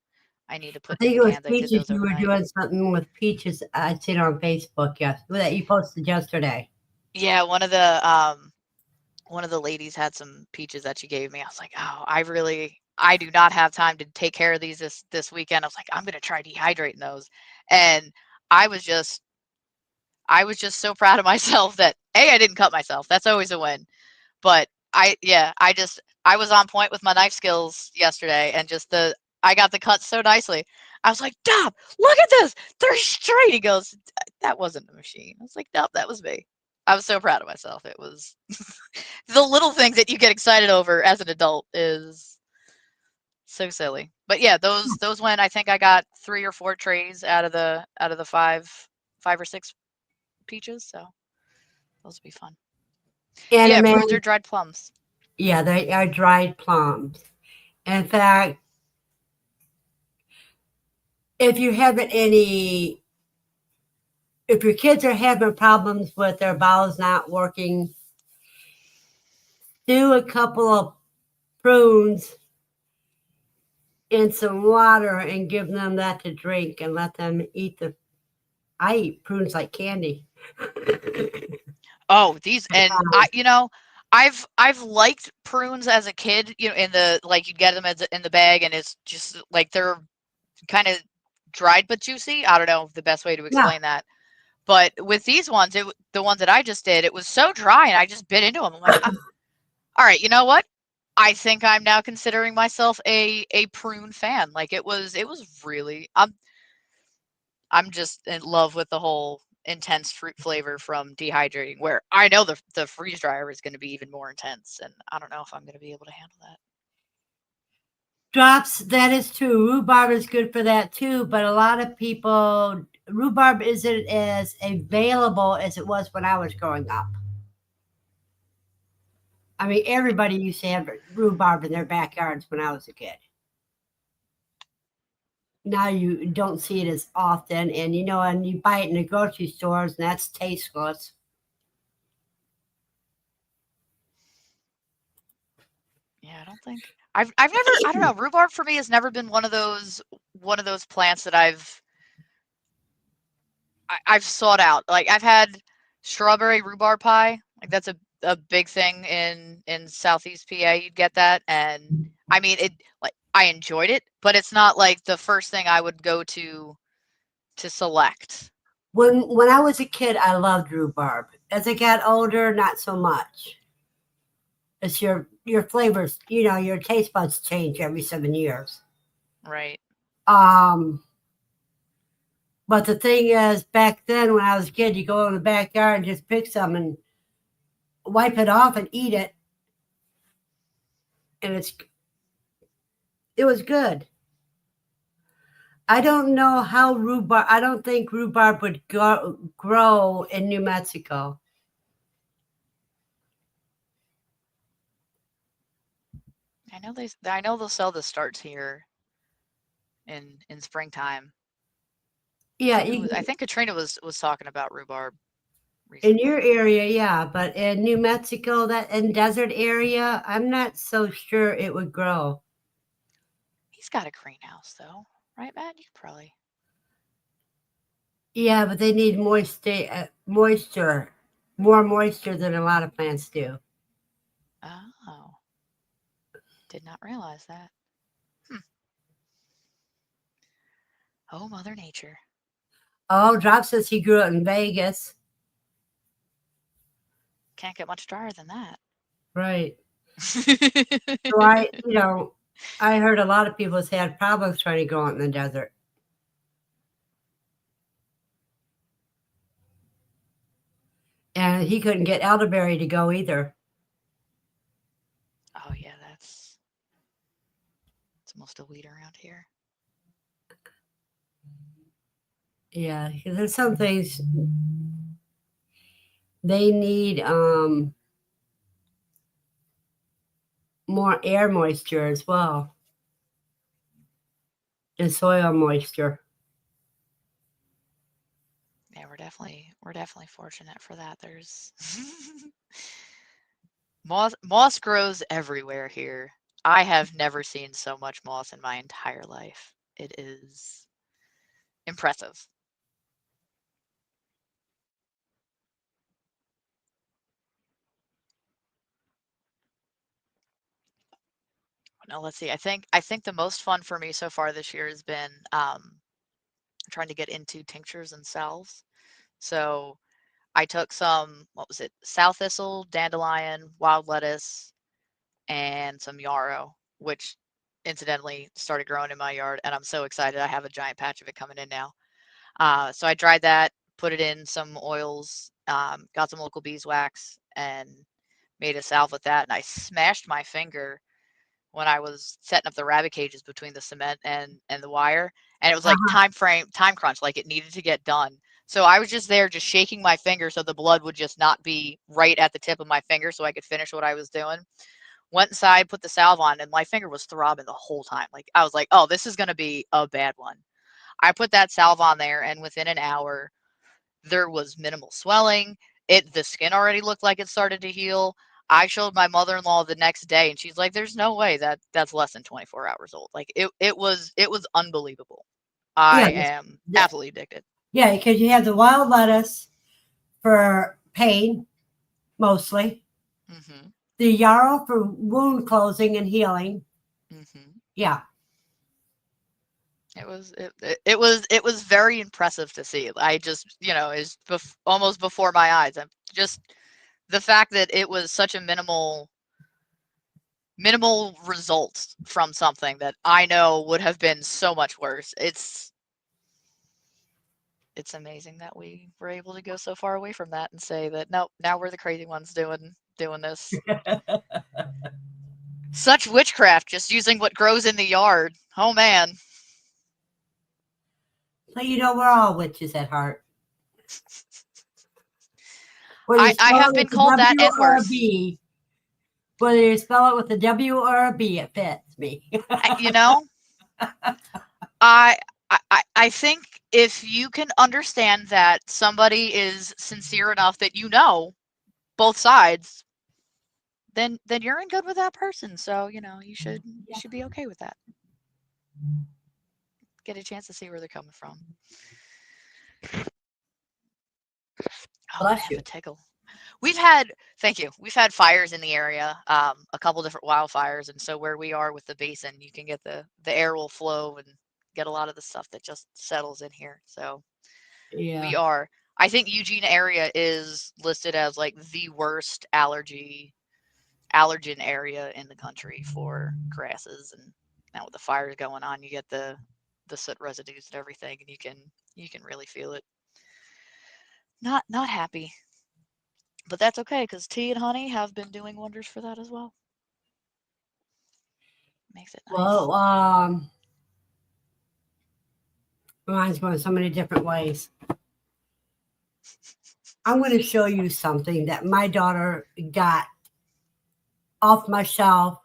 I put think in it was cans. I did peaches. those You were overnight. doing something with peaches. I'd seen on Facebook, yes, that you posted yesterday. Yeah, one of the ladies had some peaches that she gave me. I was like, oh, I do not have time to take care of these this weekend. I was like, I'm gonna try dehydrating those, and I was just I was just so proud of myself that I didn't cut myself. That's always a win. But I just I was on point with my knife skills yesterday, and I got the cut so nicely. I was like, "Stop! Look at this! They're straight." He goes, "That wasn't a machine." I was like, "Nope, that was me." I was so proud of myself. It was the little things that you get excited over as an adult is so silly. But yeah, those went. I think I got 3 or 4 trays out of the five or six peaches. So those will be fun. And Yeah, man, prunes or dried plums. yeah, they are dried plums. In fact, if you haven't any, if your kids are having problems with their bowels not working, do a couple of prunes in some water and give them that to drink and let them eat the. I eat prunes like candy. Oh, these and I've liked prunes as a kid, in the like you'd get them in the bag and it's just like they're kind of dried but juicy. I don't know the best way to Yeah. explain that. But with these ones, the ones that I just did, it was so dry and I just bit into them. I'm like, all right, you know what? I think I'm now considering myself a prune fan. Like it was really I'm just in love with the whole intense fruit flavor from dehydrating, where I know the freeze dryer is going to be even more intense, and I don't know if I'm going to be able to handle that. Drops, that is true. Rhubarb is good for that too, but a lot of people, rhubarb isn't as available as it was when I was growing up. I mean, everybody used to have rhubarb in their backyards when I was a kid. Now you don't see it as often, and and you buy it in the grocery stores, and that's tasteless. Yeah, I don't think I've never I don't know, rhubarb for me has never been one of those plants that I've sought out. Like I've had strawberry rhubarb pie. Like that's a big thing in Southeast PA. You'd get that, and I mean it. Like I enjoyed it, but it's not like the first thing I would go to select. When I was a kid, I loved rhubarb. As I got older, not so much. It's your flavors, your taste buds change every 7 years. Right. Um, but the thing is, back then when I was a kid, you go in the backyard and just pick some and wipe it off and eat it, and it was good. I don't know how rhubarb. I don't think rhubarb would grow in New Mexico. I know they'll sell the starts here in springtime. Yeah, I think Katrina was talking about rhubarb in your recently. area, yeah, but in New Mexico, that in desert area, I'm not so sure it would grow. He's got a greenhouse though, right, Matt? You could probably. Yeah, but they need moisture, more moisture than a lot of plants do. Oh, did not realize that. Hmm. Oh, Mother Nature. Oh, Drop says he grew it in Vegas. Can't get much drier than that. Right. So I heard a lot of people has had problems trying to grow it in the desert. And he couldn't get elderberry to go either. Oh yeah, it's almost a weed around here. Yeah, 'cause there's some things they need more air moisture as well, and soil moisture. Yeah, we're definitely fortunate for that. There's moss grows everywhere here. I have never seen so much moss in my entire life. It is impressive. Now let's see. I think the most fun for me so far this year has been trying to get into tinctures and salves. So I took some, what was it, sow thistle, dandelion, wild lettuce, and some yarrow, which incidentally started growing in my yard, and I'm so excited. I have a giant patch of it coming in now. So I dried that, put it in some oils, got some local beeswax, and made a salve with that. And I smashed my finger when I was setting up the rabbit cages between the cement and the wire, and it was like Uh-huh. time crunch, like it needed to get done. So I was just there, just shaking my finger so the blood would just not be right at the tip of my finger, so I could finish what I was doing. Went inside, put the salve on, and my finger was throbbing the whole time. Like I was like, "Oh, this is gonna be a bad one." I put that salve on there, and within an hour, there was minimal swelling. The skin already looked like it started to heal. I showed my mother-in-law the next day, and she's like, "There's no way that's less than 24 hours old." Like it was unbelievable. Yeah. I am Yeah. absolutely addicted. Yeah, because you have the wild lettuce for pain, mostly. Mhm. The yarrow for wound closing and healing. Mhm. Yeah. It was very impressive to see. I just, is almost before my eyes. I'm just the fact that it was such a minimal results from something that I know would have been so much worse. It's amazing that we were able to go so far away from that and say that nope, now we're the crazy ones doing this. Such witchcraft, just using what grows in the yard. Oh man. So we're all witches at heart. Whether you I spell have it been with a called that W and or a worse. B, whether you spell it with a W or a B, it fits me. You know, I I think if you can understand that somebody is sincere enough that both sides, then you're in good with that person. So, you should be okay with that. Get a chance to see where they're coming from. Oh, I Bless have you. a tickle. Thank you. We've had fires in the area, a couple different wildfires, and so where we are with the basin, you can get the air will flow and get a lot of the stuff that just settles in here. So we Yeah. are. I think Eugene area is listed as like the worst allergen area in the country for grasses, and now with the fires going on, you get the soot residues and everything, and you can really feel it. Not happy, but that's okay because tea and honey have been doing wonders for that as well. Makes it nice. Well, reminds me in so many different ways. I'm going to show you something that my daughter got off my shelf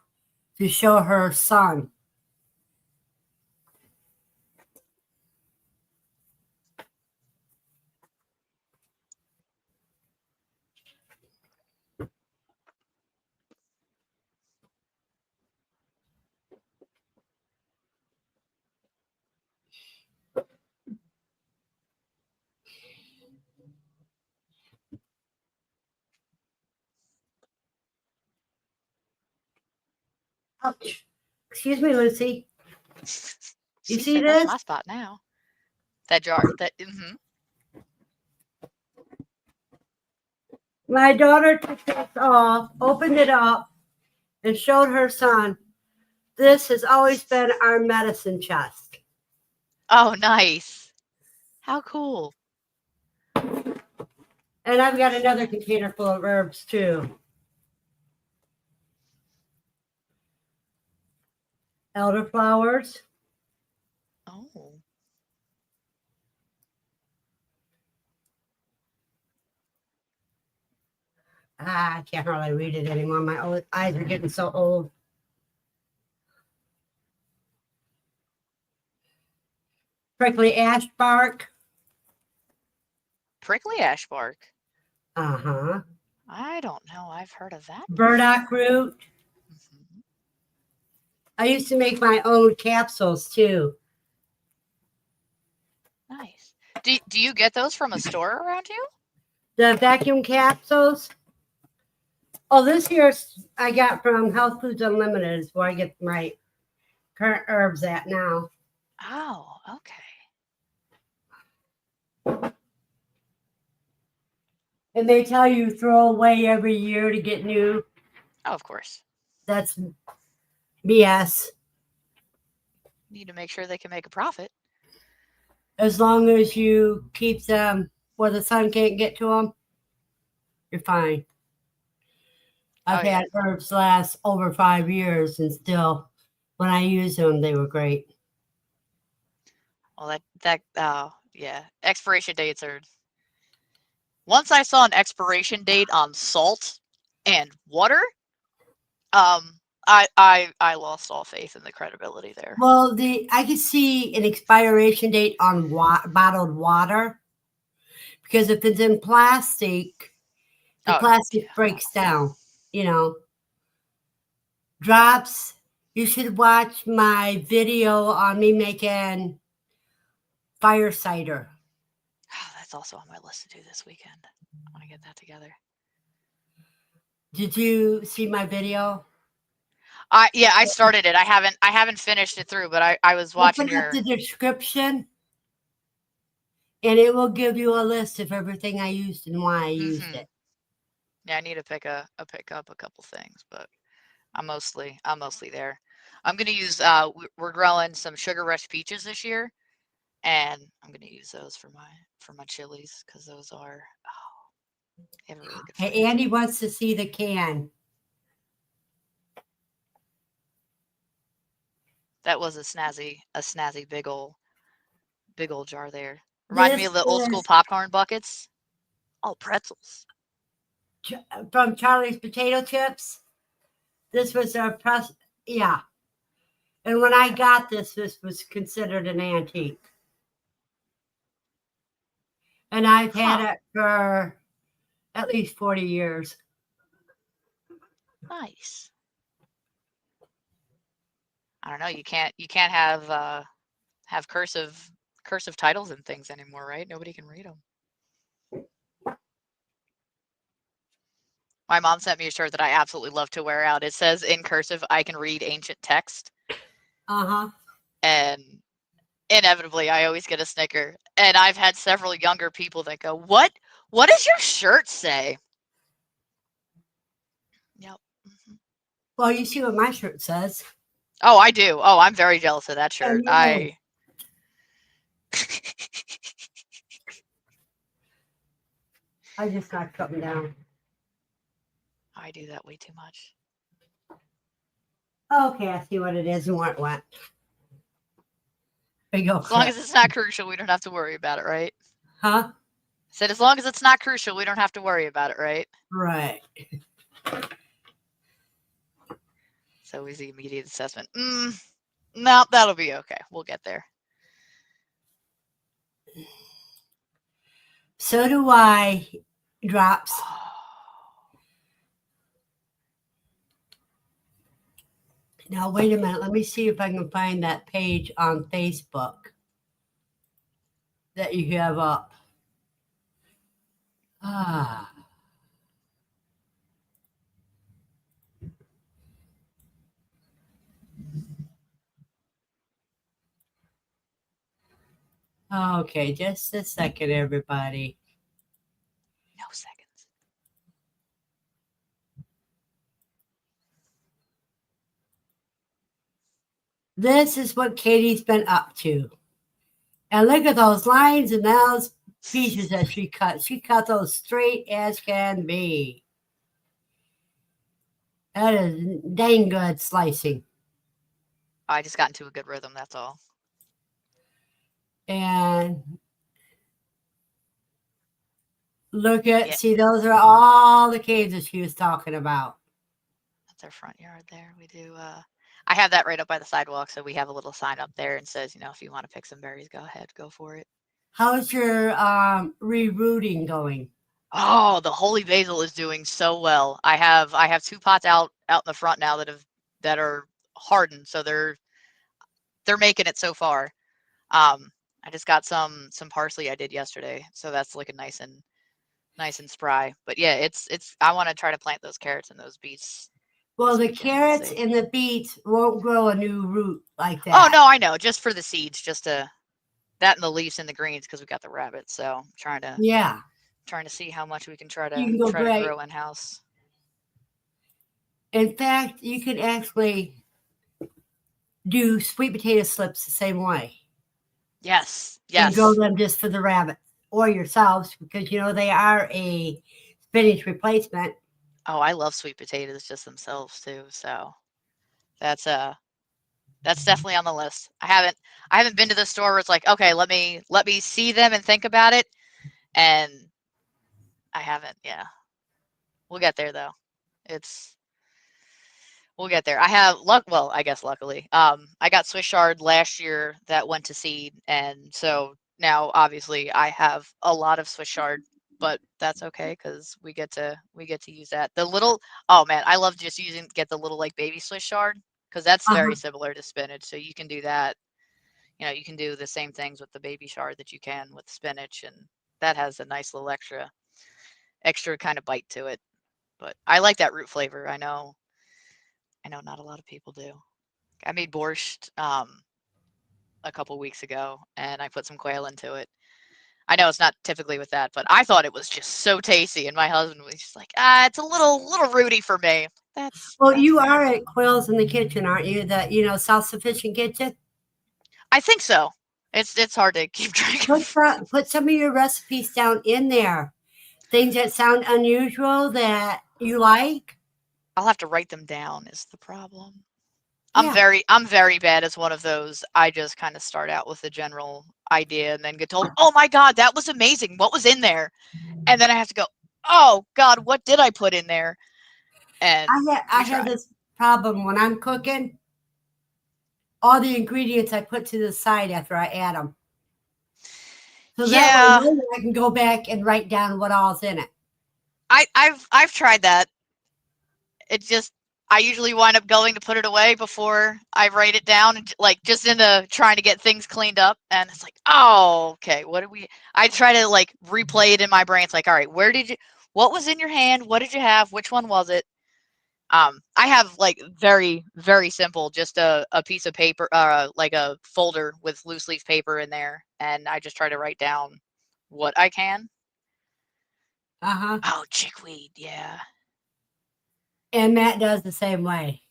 to show her son. Ouch. Excuse me, Lucy. You She see said, "That's this? my spot now." That jar. My daughter took this off, opened it up, and showed her son. This has always been our medicine chest. Oh, nice. How cool. And I've got another container full of herbs too. Elderflowers. Oh, I can't hardly read it anymore. My eyes are getting so old. Prickly ash bark. prickly ash bark. Uh-huh. I don't know. I've heard of that Burdock before. root. Mhm. I used to make my own capsules too. Nice. Do you get those from a store around you? The vacuum capsules. Oh, this year's I got from Health Foods Unlimited is where I get my current herbs at now. Oh, okay. And they tell you throw away every year to get new. Oh, of course. That's BS. Need to make sure they can make a profit. As long as you keep them where the sun can't get to them, you're fine. I've Oh, yeah. had herbs last over 5 years, and still, when I use them, they were great. Well, yeah, expiration dates are. Once I saw an expiration date on salt and water, I lost all faith in the credibility there. Well, I could see an expiration date on bottled water, because if it's in plastic, the Oh, plastic yeah. breaks down. You know, drops. You should watch my video on me making fire cider. That's also on my list to do this weekend. I want to get that together. Did you see my video? Yeah, I started it. I haven't finished it through, but I was watching Open up the description, and it will give you a list of everything I used and why I used it. Yeah, I need to pick up a couple things, but I'm mostly there. I'm gonna use we're growing some Sugar Rush peaches this year, and I'm gonna use those for my chilies because those are they have a really good flavor. Hey, Andy wants to see the can. That was a snazzy big old jar there. Reminded me of the old school popcorn buckets. Oh, pretzels. From Charlie's Potato Chips. This was our press. Yeah. And when I got this was considered an antique. And I've had it for at least 40 years. Nice. I don't know. You can't have cursive titles and things anymore, right? Nobody can read them. My mom sent me a shirt that I absolutely love to wear out. It says in cursive, "I can read ancient text." And inevitably, I always get a snicker. And I've had several younger people that go, "What does your shirt say?" Yep. Well, you see what my shirt says. Oh, I do. Oh, I'm very jealous of that shirt. I just knocked something down. I do that way too much. Okay, I see what it is and where it went. Big old As long as it's not crucial, we don't have to worry about it, right? Huh? I said as long as it's not crucial, we don't have to worry about it, right? Right. It's always the immediate assessment. No, that'll be okay. We'll get there. So do I. Drops. Now, wait a minute. Let me see if I can find that page on Facebook that you have up. Okay, just a second, everybody. No seconds. This is what Katie's been up to. And look at those lines and those pieces that she cut. She cut those straight as can be. That is dang good slicing. I just got into a good rhythm, that's all. And look at, see, those are all the caves that she was talking about. That's our front yard there. We do, I have that right up by the sidewalk, so we have a little sign up there and says, if you want to pick some berries, go ahead, go for it. How's your rerooting going? Oh, the holy basil is doing so well. I have 2 pots out in the front now that are hardened, so they're making it so far. I just got some parsley I did yesterday, so that's looking nice and spry. But yeah, it's I want to try to plant those carrots and those beets. Well, the carrots and the beets won't grow a new root like that. Oh no, I know, just for the seeds, just that and the leaves and the greens because we got the rabbits. So I'm trying to see how much we can try to grow in house. In fact, you can actually do sweet potato slips the same way Yes, and grow yes. them just for the rabbits or yourselves because you know they are a spinach replacement. Oh, I love sweet potatoes just themselves too. So that's that's definitely on the list. I haven't been to the store where it's like, okay, let me see them and think about it. And I haven't, yeah. We'll get there though. It's we'll get there. I have luck well, I guess luckily. I got Swiss chard last year that went to seed, and so now obviously I have a lot of Swiss chard, but that's okay because we get to use that. The little oh man, I love just using get the little like baby Swiss chard because that's very Uh-huh. similar to spinach. So you can do that. You can do the same things with the baby chard that you can with spinach, and that has a nice little extra kind of bite to it. But I like that root flavor. I know not a lot of people do. I made borscht a couple weeks ago, and I put some quail into it. I know it's not typically with that, but I thought it was just so tasty, and my husband was just like, it's a little rooty for me. Well, That's you fair. are at Quails in the Kitchen, aren't you? The self sufficient kitchen. I think so. It's hard to keep track of. Put some of your recipes down in there. Things that sound unusual that you like. I'll have to write them down is the problem. Yeah, I'm very bad as one of those. I just kind of start out with a general idea and then get told, "Oh my god, that was amazing. What was in there?" And then I have to go, "Oh god, what did I put in there?" And I we have try. this problem when I'm cooking. All the ingredients I put to the side after I add them, so that way Yeah, later I can go back and write down what all's in it. I've tried that. It just I usually wind up going to put it away before I write it down, and like just into trying to get things cleaned up. And it's like, oh, okay, what did we? I try to like replay it in my brain. It's like, all right, where did you? What was in your hand? What did you have? Which one was it? I have like very very simple, just a piece of paper, like a folder with loose leaf paper in there, and I just try to write down what I can. Uh huh. Oh, chickweed, yeah. And Matt does the same way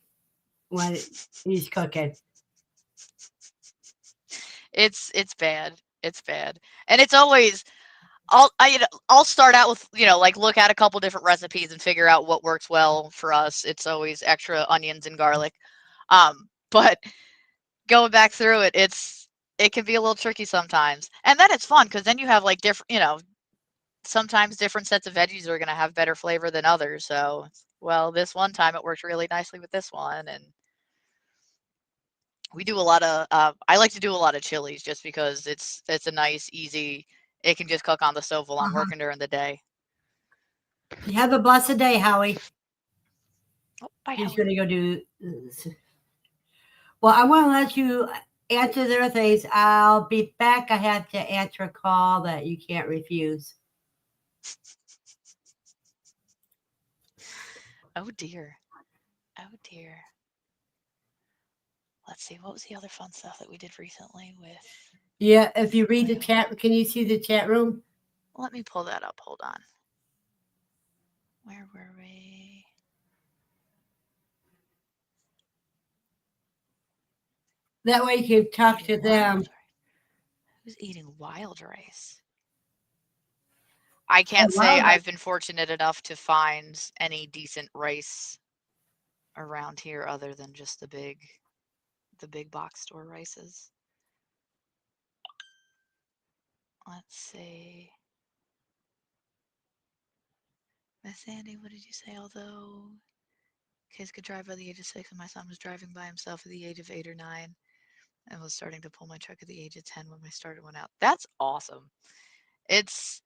when he's cooking. It's bad. It's bad. And it's always I'll start out with, like look at a couple different recipes and figure out what works well for us. It's always extra onions and garlic. But going back through it, it can be a little tricky sometimes. And then it's fun because then you have like different, sometimes different sets of veggies are going to have better flavor than others. So, well, this one time it worked really nicely with this one, and we do a lot of I like to do a lot of chilies just because it's a nice easy it can just cook on the stove while I'm Uh-huh. working during the day. You have a blessed day, Howie. Oh, bye, He's Howie. going to go do. Well, I want to let you answer their things. I'll be back. I have to answer a call that you can't refuse. Oh dear. Oh dear. Let's see, what was the other fun stuff that we did recently with Yeah, if you read the Quail? chat, can you see the chat room? Let me pull that up. Hold on. Where were we? That way you can talk Eating to wild them. rice. Who's eating wild rice? I Oh, can't say wow. I've been fortunate enough to find any decent rice around here other than just the big box store rices. Let's see. Miss Sandy, what did you say? Although kids could drive by the age of 6, and my son was driving by himself at the age of 8 or 9, and was starting to pull my truck at the age of 10 when my starter went out. That's awesome. It's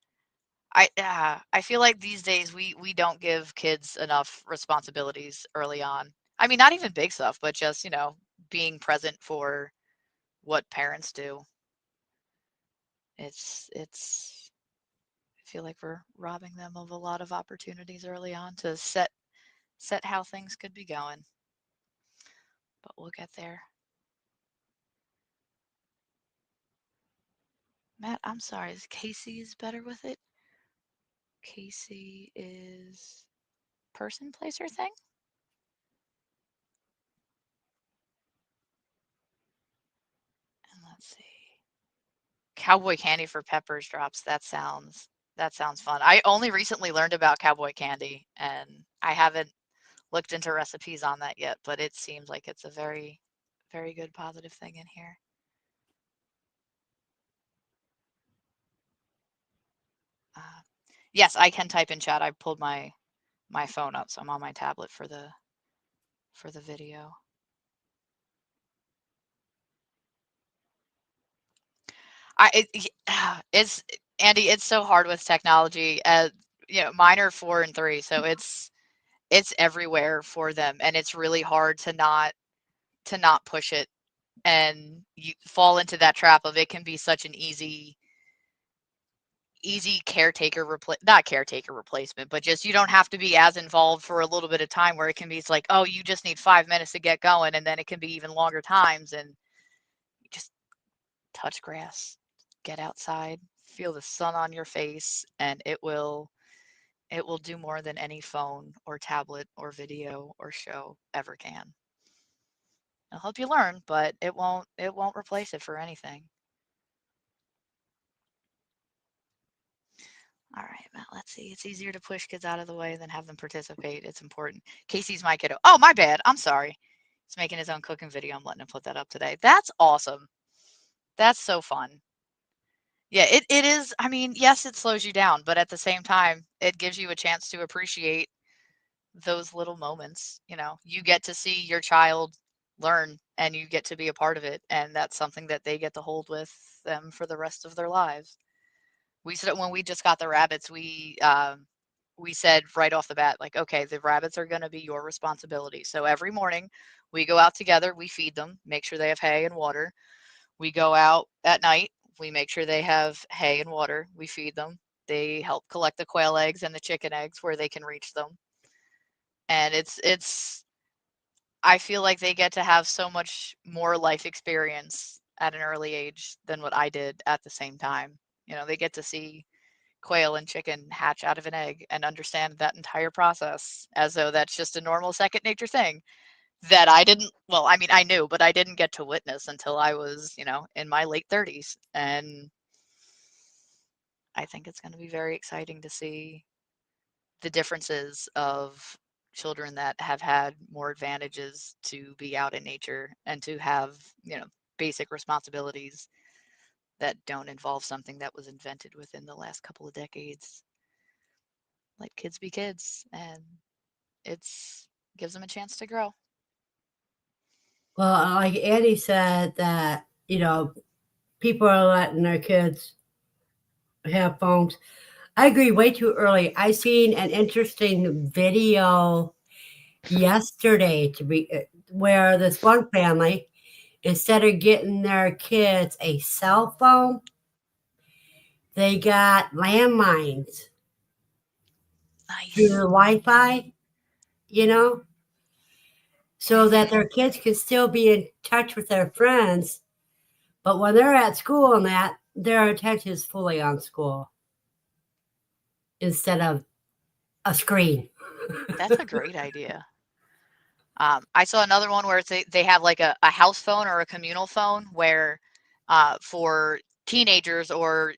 I feel like these days we don't give kids enough responsibilities early on. I mean, not even big stuff, but just being present for what parents do. It's I feel like we're robbing them of a lot of opportunities early on to set how things could be going, but we'll get there. Matt, I'm sorry, is Casey's better with it? Casey is person, place, or thing? Let's see. Cowboy candy for peppers drops. That sounds fun. I only recently learned about cowboy candy, and I haven't looked into recipes on that yet, but it seems like it's a very, very good positive thing in here. Uh, yes, I can type in chat. I pulled my phone up, so I'm on my tablet for the video. It's Andy. It's so hard with technology. Mine are 4 and 3, so it's everywhere for them, and it's really hard to not push it, and you fall into that trap of it can be such an easy not caretaker replacement, but just you don't have to be as involved for a little bit of time where it can be it's like, oh, you just need 5 minutes to get going, and then it can be even longer times, and you just touch grass, get outside, feel the sun on your face, and it will do more than any phone or tablet or video or show ever can. It'll help you learn, but it won't replace it for anything. All right, Matt, let's see. It's easier to push kids out of the way than have them participate. It's important. Casey's my kiddo. Oh, my bad. I'm sorry. He's making his own cooking video. I'm letting him put that up today. That's awesome. That's so fun. Yeah, it is. I mean, yes, it slows you down, but at the same time, it gives you a chance to appreciate those little moments. You get to see your child learn and you get to be a part of it. And that's something that they get to hold with them for the rest of their lives. We said when we just got the rabbits, we said right off the bat, like, okay, the rabbits are going to be your responsibility. So every morning we go out together, we feed them, make sure they have hay and water. We go out at night, we make sure they have hay and water, we feed them. They help collect the quail eggs and the chicken eggs where they can reach them. And I feel like they get to have so much more life experience at an early age than what I did at the same time. They get to see quail and chicken hatch out of an egg and understand that entire process as though that's just a normal second nature thing that I didn't, well, I mean, I knew, but I didn't get to witness until I was, in my late 30s. And I think it's going to be very exciting to see the differences of children that have had more advantages to be out in nature and to have, basic responsibilities that don't involve something that was invented within the last couple of decades. Let kids be kids, and it's gives them a chance to grow. Well, like Andy said, that people are letting their kids have phones. I agree. Way too early. I seen an interesting video yesterday where this one family, instead of getting their kids a cell phone, they got landlines through the Nice. Wi-Fi, so that their kids can still be in touch with their friends. But when they're at school and that, their attention is fully on school instead of a screen. That's a great idea. I saw another one where they have like a house phone or a communal phone where for teenagers or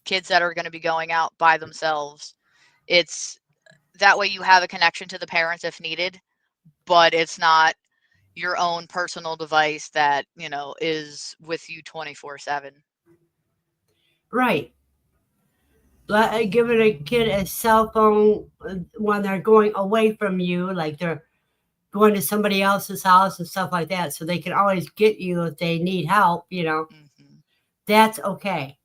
kids that are going to be going out by themselves, it's that way you have a connection to the parents if needed, but it's not your own personal device that is with you 24/7. Right. Giving a kid a cell phone when they're going away from you, like they're going to somebody else's house and stuff like that, so they can always get you if they need help, Mm-hmm. that's okay.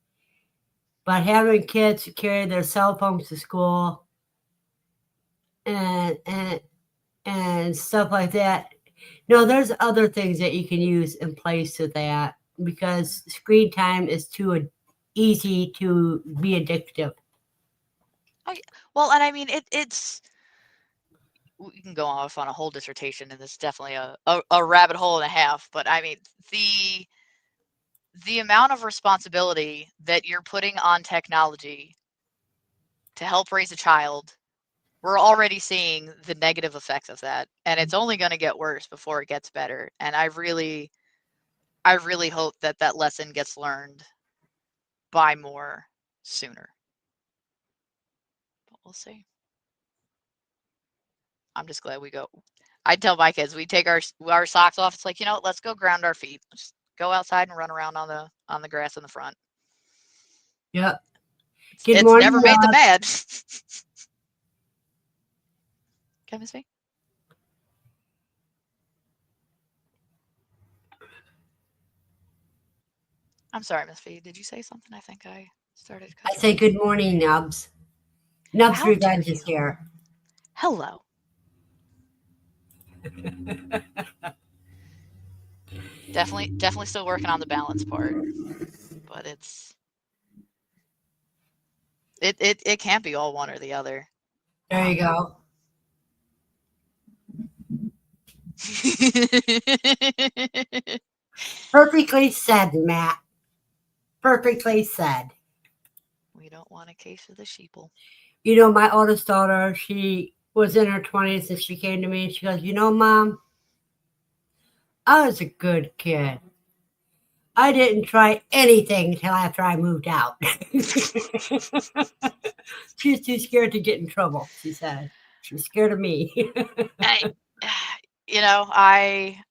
But having kids carry their cell phones to school and stuff like that, no, there's other things that you can use in place of that because screen time is too easy to be addictive. Oh, well, and I mean it's we can go off on a whole dissertation, and this is definitely a rabbit hole and a half. But I mean the amount of responsibility that you're putting on technology to help raise a child, we're already seeing the negative effects of that, and it's only going to get worse before it gets better. And I really I really hope that that lesson gets learned by more sooner. But we'll see. I'm just glad we go. I tell my kids we take our socks off. It's like, you know, let's go ground our feet. Just go outside and run around on the grass in the front. Yep. Good It's morning, never made them Nubs. mad. Can Miss V? I'm sorry, Miss V. Did you say something? I think I started I cutting say off. good morning, Nubs. Nubs How dare Revenge you? is here. Hello. Definitely still working on the balance part, but it can't be all one or the other. There you go. Perfectly said, Matt. Perfectly said. We don't want a case of the sheeple. You know, my oldest daughter, she was in her 20s and she came to me and she goes, you know, Mom, I was a good kid. I didn't try anything until after I moved out. She was too scared to get in trouble, she said. She was scared of me. I,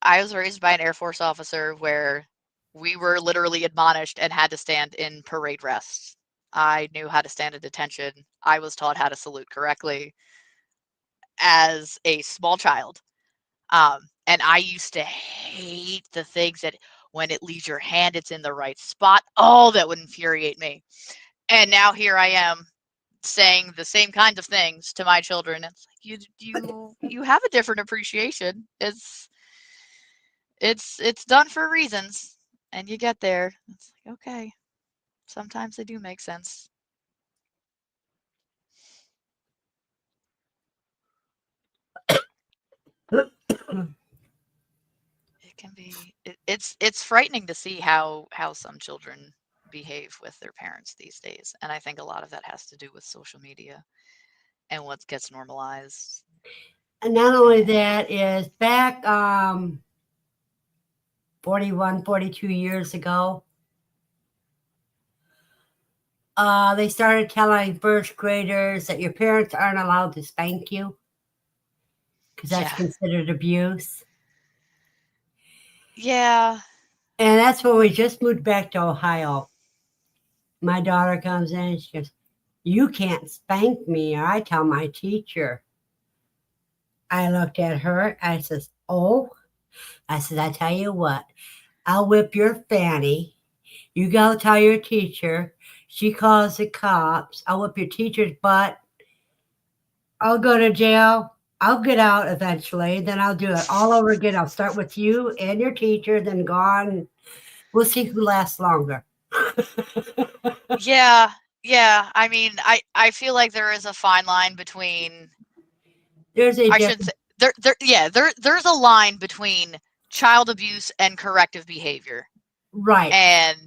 I was raised by an Air Force officer where we were literally admonished and had to stand in parade rests. I knew how to stand at attention. I was taught how to salute correctly as a small child. And I used to hate the things that when it leaves your hand, it's in the right spot. Oh, that would infuriate me. And now here I am saying the same kinds of things to my children. It's like you have a different appreciation. It's done for reasons, and you get there. It's like, okay, sometimes they do make sense. It can be it's frightening to see how some children behave with their parents these days, and I think a lot of that has to do with social media and what gets normalized. And not only And that is back 41, 42 years ago, they started telling first graders that your parents aren't allowed to spank you because that's yeah, considered abuse. yeah, And that's when we just moved back to Ohio. My daughter comes in and she goes, you can't spank me, or I tell my teacher. I looked at her. I says, oh, I said, I tell you what, I'll whip your fanny. You go tell your teacher. She calls the cops. I'll whip your teacher's butt. I'll go to jail. I'll get out eventually. Then I'll do it all over again. I'll start with you and your teacher, then go on. We'll see who lasts longer. yeah, yeah. I mean, I feel like there is a fine line between. There's a I should difference. say there's a line between child abuse and corrective behavior, Right. and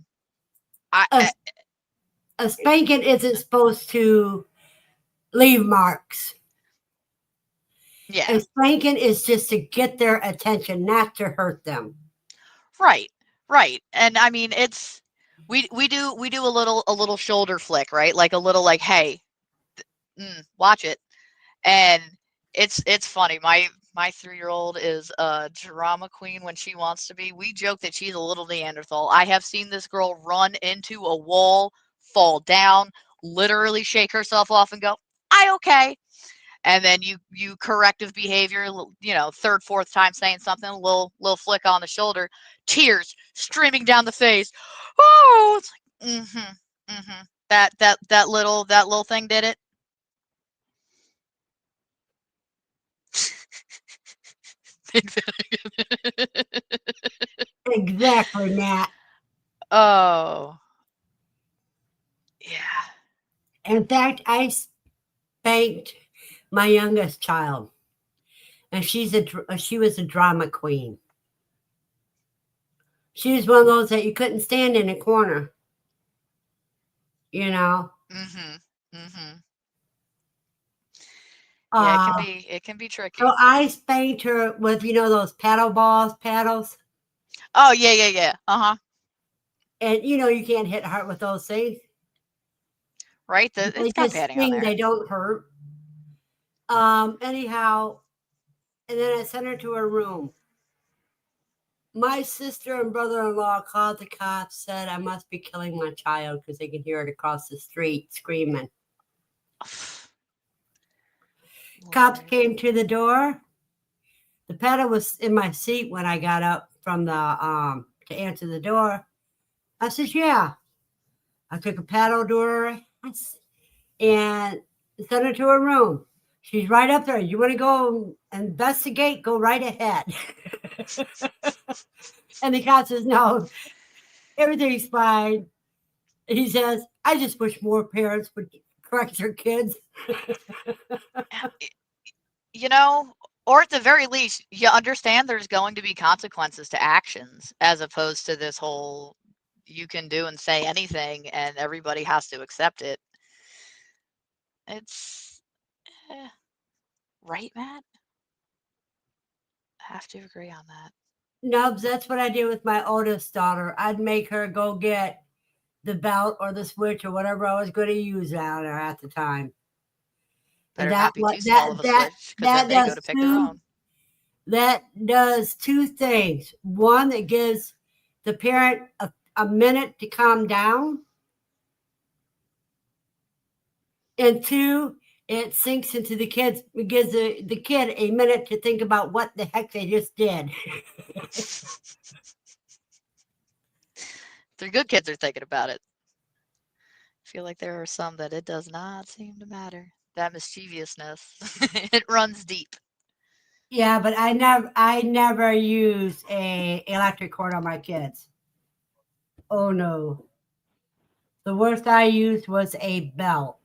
I A spanking isn't supposed to leave marks. yeah. A spanking is just to get their attention, not to hurt them. Right, right. And I mean, it's we do a little shoulder flick, right? Like a little like, hey, watch it. And it's funny. My 3-year-old is a drama queen when she wants to be. We joke that she's a little Neanderthal. I have seen this girl run into a wall, fall down, literally shake herself off and go, "I okay." And then you corrective behavior, third, fourth time saying something, a little flick on the shoulder, tears streaming down the face. Oh, it's like, that little thing did it. Exactly, Matt. Oh, yeah. In fact, I spanked my youngest child, and she was a drama queen. She was one of those that you couldn't stand in a corner. You know. Mhm. Mhm. Yeah, it can Uh, be it can be so tricky. I spanked her with those paddles. Oh, yeah, yeah, yeah. Uh-huh. And you can't hit hard with those things. Right? They It's got just padding on sting, there. they don't hurt. Anyhow, and then I sent her to her room. My sister and brother-in-law called the cops, said I must be killing my child because they could hear it across the street screaming. Cops Lord. came to the door. The pedal was in my seat when I got up from the to answer the door. I said, "Yeah." I took a paddle to her and sent her to her room. She's right up there. You want to go investigate? Go right ahead. And the cop says, "No, everything's fine." He says, "I just wish more parents would correct their kids." You know, or at the very least, you understand there's going to be consequences to actions as opposed to this whole you can do and say anything and everybody has to accept it. It's eh, right, Matt? I have to agree on that. Nubs, that's what I did with my oldest daughter. I'd make her go get the belt or the switch or whatever I was going to use on her at the time. And Better not be too small of a switch because then that they go does to pick their own. two things. One, it gives the parent a minute to calm down, and two, it sinks into the kids. It gives the kid a minute to think about what the heck they just did. The good kids are thinking about it. I feel like there are some that it does not seem to matter. That mischievousness, it runs deep. Yeah, but I never use a electric cord on my kids. Oh no. The worst I used was a belt.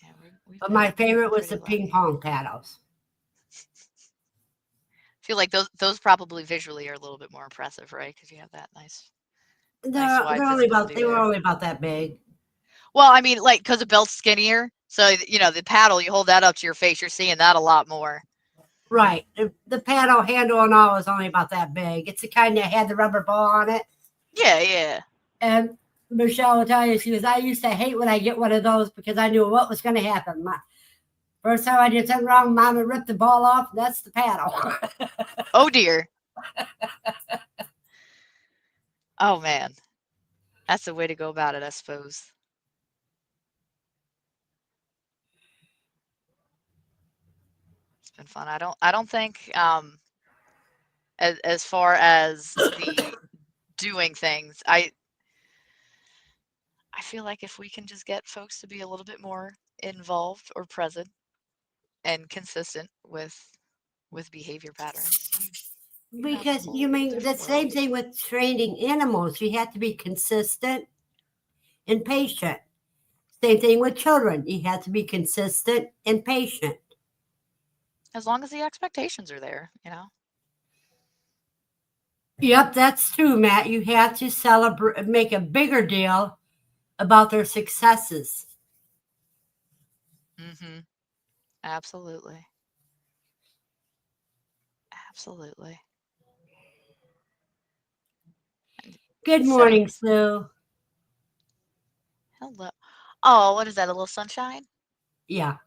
Yeah, we've But my been favorite was pretty the ping lucky. pong paddles. I feel like those probably visually are a little bit more impressive, right? Because you have that nice They're wide only about visibility they were there. only about that big. Well, I mean, like, because the belt's skinnier, so the paddle, you hold that up to your face, you're seeing that a lot more. Right. The paddle handle and all was only about that big. It's the kind that had the rubber ball on it. Yeah, yeah. And Michelle will tell you, she goes, I used to hate when I get one of those because I knew what was going to happen. First time I did something wrong, Mama ripped the ball off. That's the paddle. Oh dear. Oh man, that's the way to go about it, I suppose. It's been fun. I don't think as far as the doing things, I feel like if we can just get folks to be a little bit more involved or present and consistent with behavior patterns, you have a Because you whole mean the different same world. thing with training animals. You have to be consistent and patient. Same thing with children. You have to be consistent and patient. As long as the expectations are there. Yep, that's true, Matt. You have to celebrate, make a bigger deal about their successes. Mhm. Absolutely. Absolutely. And Good setting morning, this Sue. hello. Oh, what is that? A little sunshine? Yeah,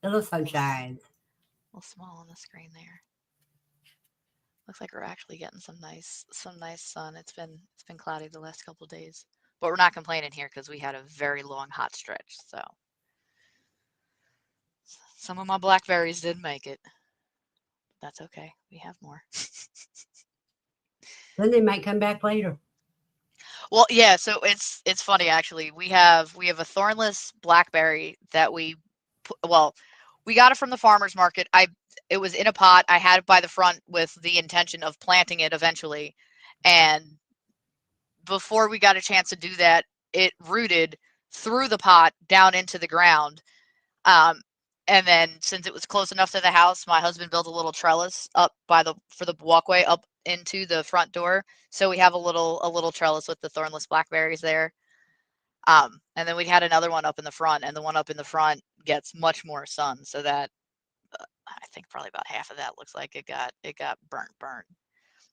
little A little, sunshine. a little small on the screen there. Looks like we're actually getting some nice sun. It's been cloudy the last couple of days, but we're not complaining here because we had a very long hot stretch. So some of my blackberries didn't make it. That's okay. We have more. Then they might come back later. Well, yeah. So it's funny actually. We have a thornless blackberry that well, we got it from the farmer's market. It was in a pot. I had it by the front with the intention of planting it eventually, and before we got a chance to do that, it rooted through the pot down into the ground. Um, and then since it was close enough to the house, my husband built a little trellis up for the walkway up into the front door. So we have a little trellis with the thornless blackberries there. And then we had another one up in the front, and the one up in the front gets much more sun, so that I think probably about half of that looks like it got burnt.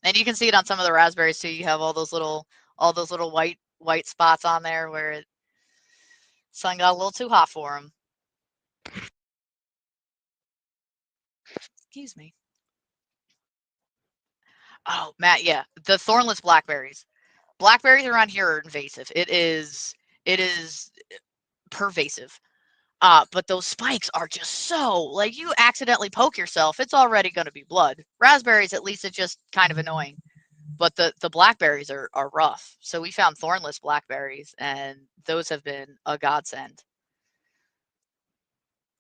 And you can see it on some of the raspberries too. You have all those little white spots on there where sun got a little too hot for them. Excuse me. Oh, Matt, yeah, the thornless blackberries. Blackberries around here are invasive. It is pervasive. But those spikes are just so, like, you accidentally poke yourself, it's already going to be blood. Raspberries, at least it's just kind of annoying. But the blackberries are rough. So we found thornless blackberries, and those have been a godsend.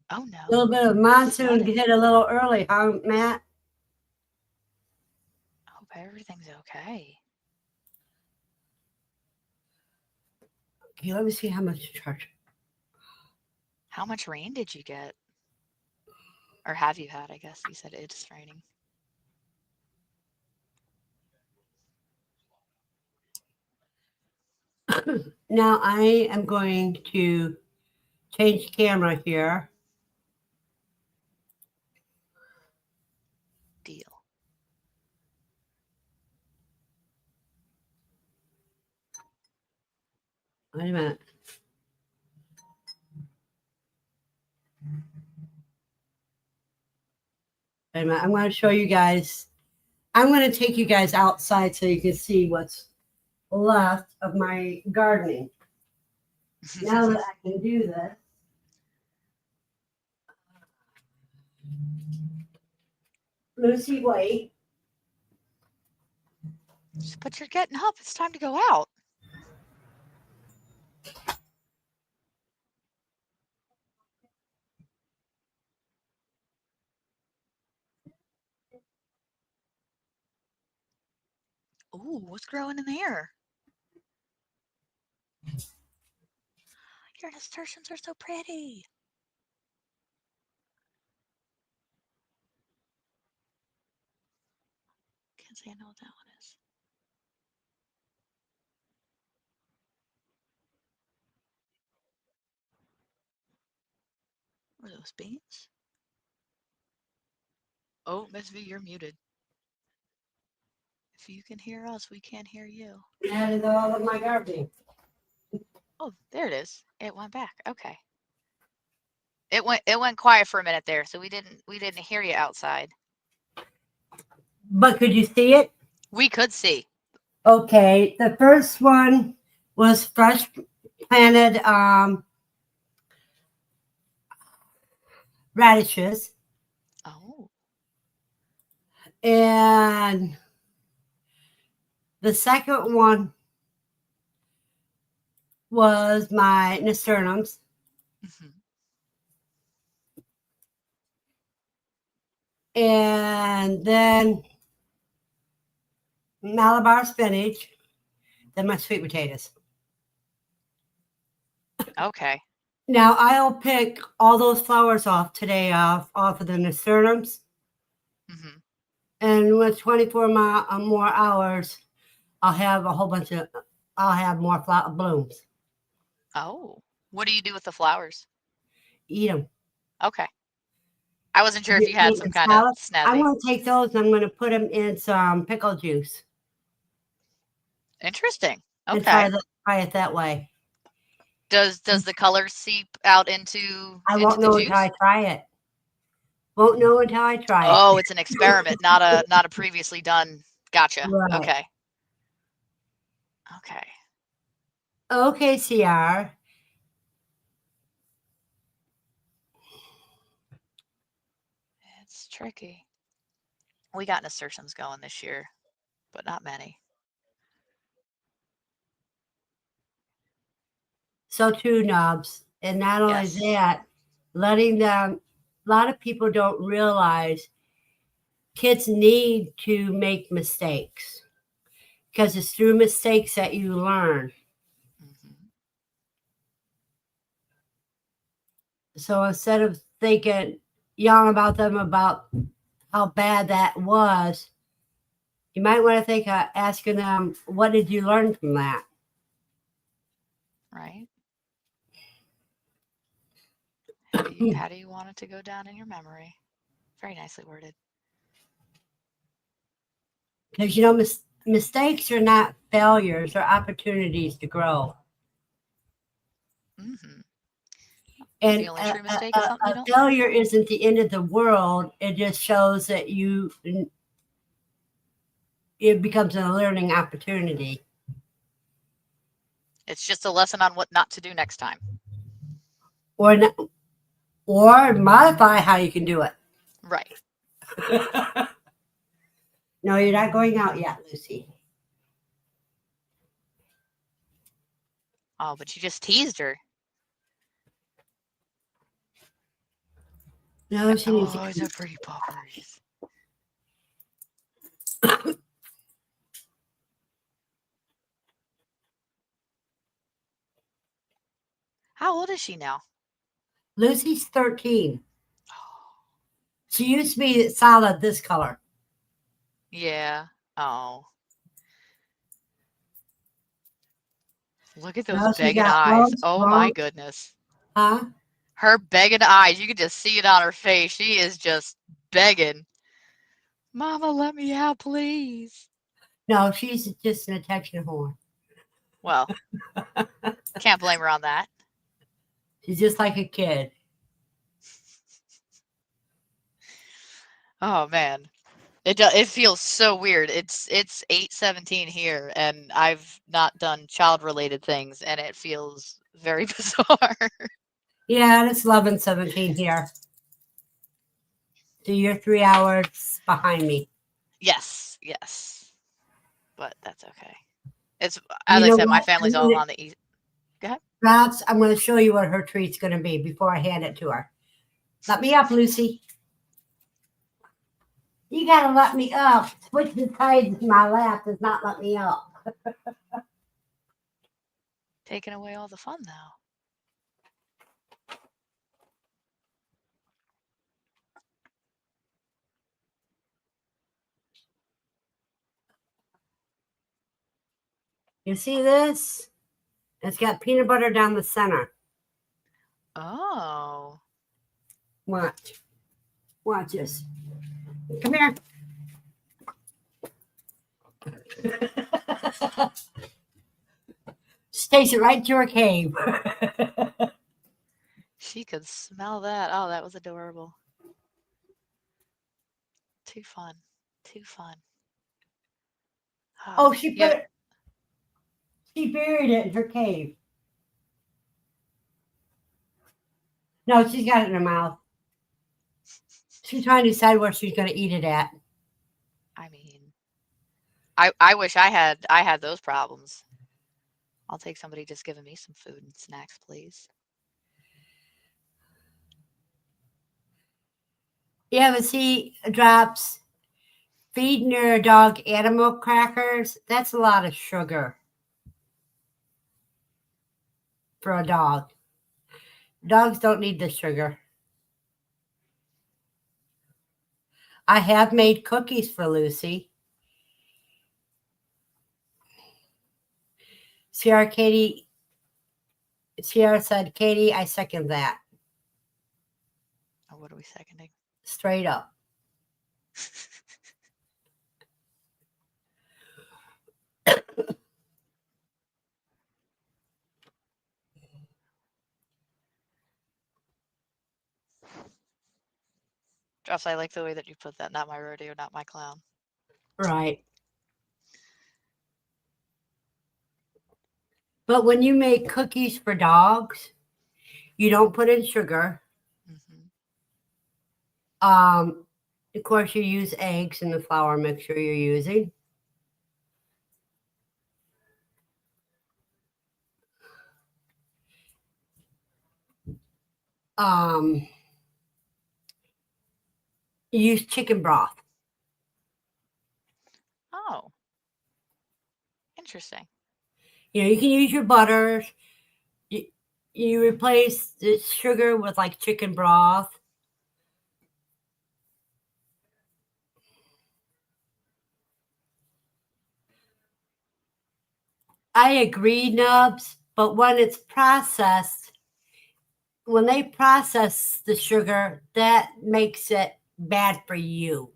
Oh no. A little bit of monsoon Flooded. hit a little early, huh, Matt? Hope everything's okay. Okay, let me see how much to charge. How much rain did you get? Or have you had, I guess you said it's raining. Now I am going to change camera here. Deal. Wait a minute. Wait a minute. I'm going to show you guys. I'm going to take you guys outside so you can see what's left of my gardening. Now that I can do this. Lucy, wait. But you're getting up. It's time to go out. Ooh, what's growing in there? Your nasturtiums are so pretty. Can't say I know what that one is. Were those beans? Oh, Miss V, you're muted. If you can hear us, we can't hear you. That is all of my gardening. Oh, there it is. It went back. Okay. It went quiet for a minute there, so we didn't hear you outside. But could you see it? We could see. Okay. The first one was fresh planted radishes. Oh. And the second one was my nasturtiums. Mm-hmm. And then Malabar spinach, then my sweet potatoes. Okay. Now I'll pick all those flowers off today off of the nasturtiums. Mm-hmm. And with 24 more hours, I'll have a whole bunch of, I'll have more blooms. Oh. What do you do with the flowers? Eat them. Okay. I wasn't sure if you had some kind of snazzy. I'm going to take those and I'm going to put them in some pickle juice. Interesting. Okay. And try it that way. Does the color seep out into I won't know until I try it. Won't know until I try it. Oh, it's an experiment, not a previously done. Gotcha. Right. Okay. Okay. Okay, CR. It's tricky. We got nasturtiums going this year, but not many. So too, Knobs. And not only Yes. that, letting them, a lot of people don't realize kids need to make mistakes because it's through mistakes that you learn. Mm-hmm. So instead of thinking, yelling about them about how bad that was, you might want to think of asking them, what did you learn from that? Right. Hey, how do you want it to go down in your memory? Very nicely worded. Because, mistakes are not failures, they're opportunities to grow. Mm-hmm. And The only true mistake is something you a don't failure isn't the end of the world. It just shows that it becomes a learning opportunity. It's just a lesson on what not to do next time. Or modify how you can do it. Right. No, you're not going out yet, Lucy. Oh, but you just teased her. No, she needs to Oh, it's a pretty puppers. How old is she now? Lucy's 13. She used to be solid this color. Yeah. Oh. Look at Now those she begging got eyes. bumps, Oh my bumps. goodness. Huh? Her begging eyes. You can just see it on her face. She is just begging. Mama, let me out, please. No, she's just an attention whore. Well, can't blame her on that. She's just like a kid. Oh man. It feels so weird. It's 8:17 here and I've not done child related things and it feels very bizarre. Yeah, and it's 11:17 here. So you're 3 hours behind me. Yes, yes. But that's okay. It's as I know said, my what? family's all on the east. Go ahead. Perhaps I'm going to show you what her treat's going to be before I hand it to her. Let me up, Lucy. You got to let me up. Switch the sides in my lap does not let me up. Taking away all the fun though. You see this? It's got peanut butter down the center. Oh. Watch. Watch this. Come here. Just takes it right to her cave. She could smell that. Oh, that was adorable. Too fun. Too fun. Oh, she yeah. put it. She buried it in her cave. No, she's got it in her mouth. She's trying to decide where she's going to eat it at. I mean, I wish I had those problems. I'll take somebody just giving me some food and snacks, please. Yeah, but see, drops feeding your dog animal crackers, that's a lot of sugar for a dog. Dogs don't need the sugar. I have made cookies for Lucy. Sierra said, Katie, I second that. Oh, what are we seconding? Straight up. Drops, I like the way that you put that. Not my rodeo, not my clown. Right. But when you make cookies for dogs, you don't put in sugar. Mm-hmm. Of course, you use eggs in the flour mixture you're using. You use chicken broth. Oh. Interesting. You can use your butters. You replace the sugar with like chicken broth. I agree, Nubs, but when it's processed, when they process the sugar, that makes it bad for you.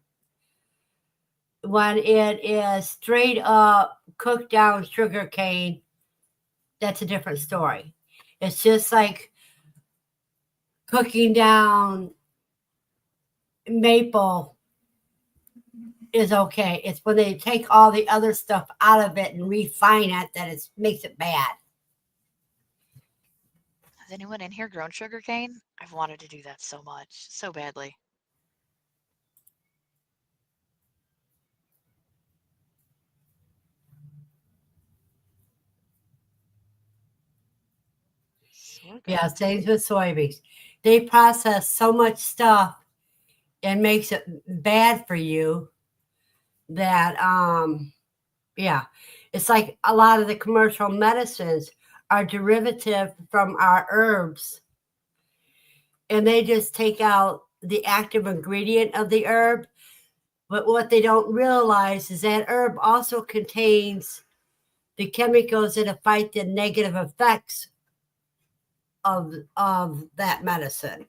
When it is straight up cooked down sugar cane, that's a different story. It's just like cooking down maple is okay. It's when they take all the other stuff out of it and refine it that it makes it bad. Has anyone in here grown sugar cane? I've wanted to do that so much, so badly. Yeah, same with soybeans. They process so much stuff and makes it bad for you that yeah, it's like a lot of the commercial medicines are derivative from our herbs, and they just take out the active ingredient of the herb. But what they don't realize is that herb also contains the chemicals that fight the negative effects of that medicine.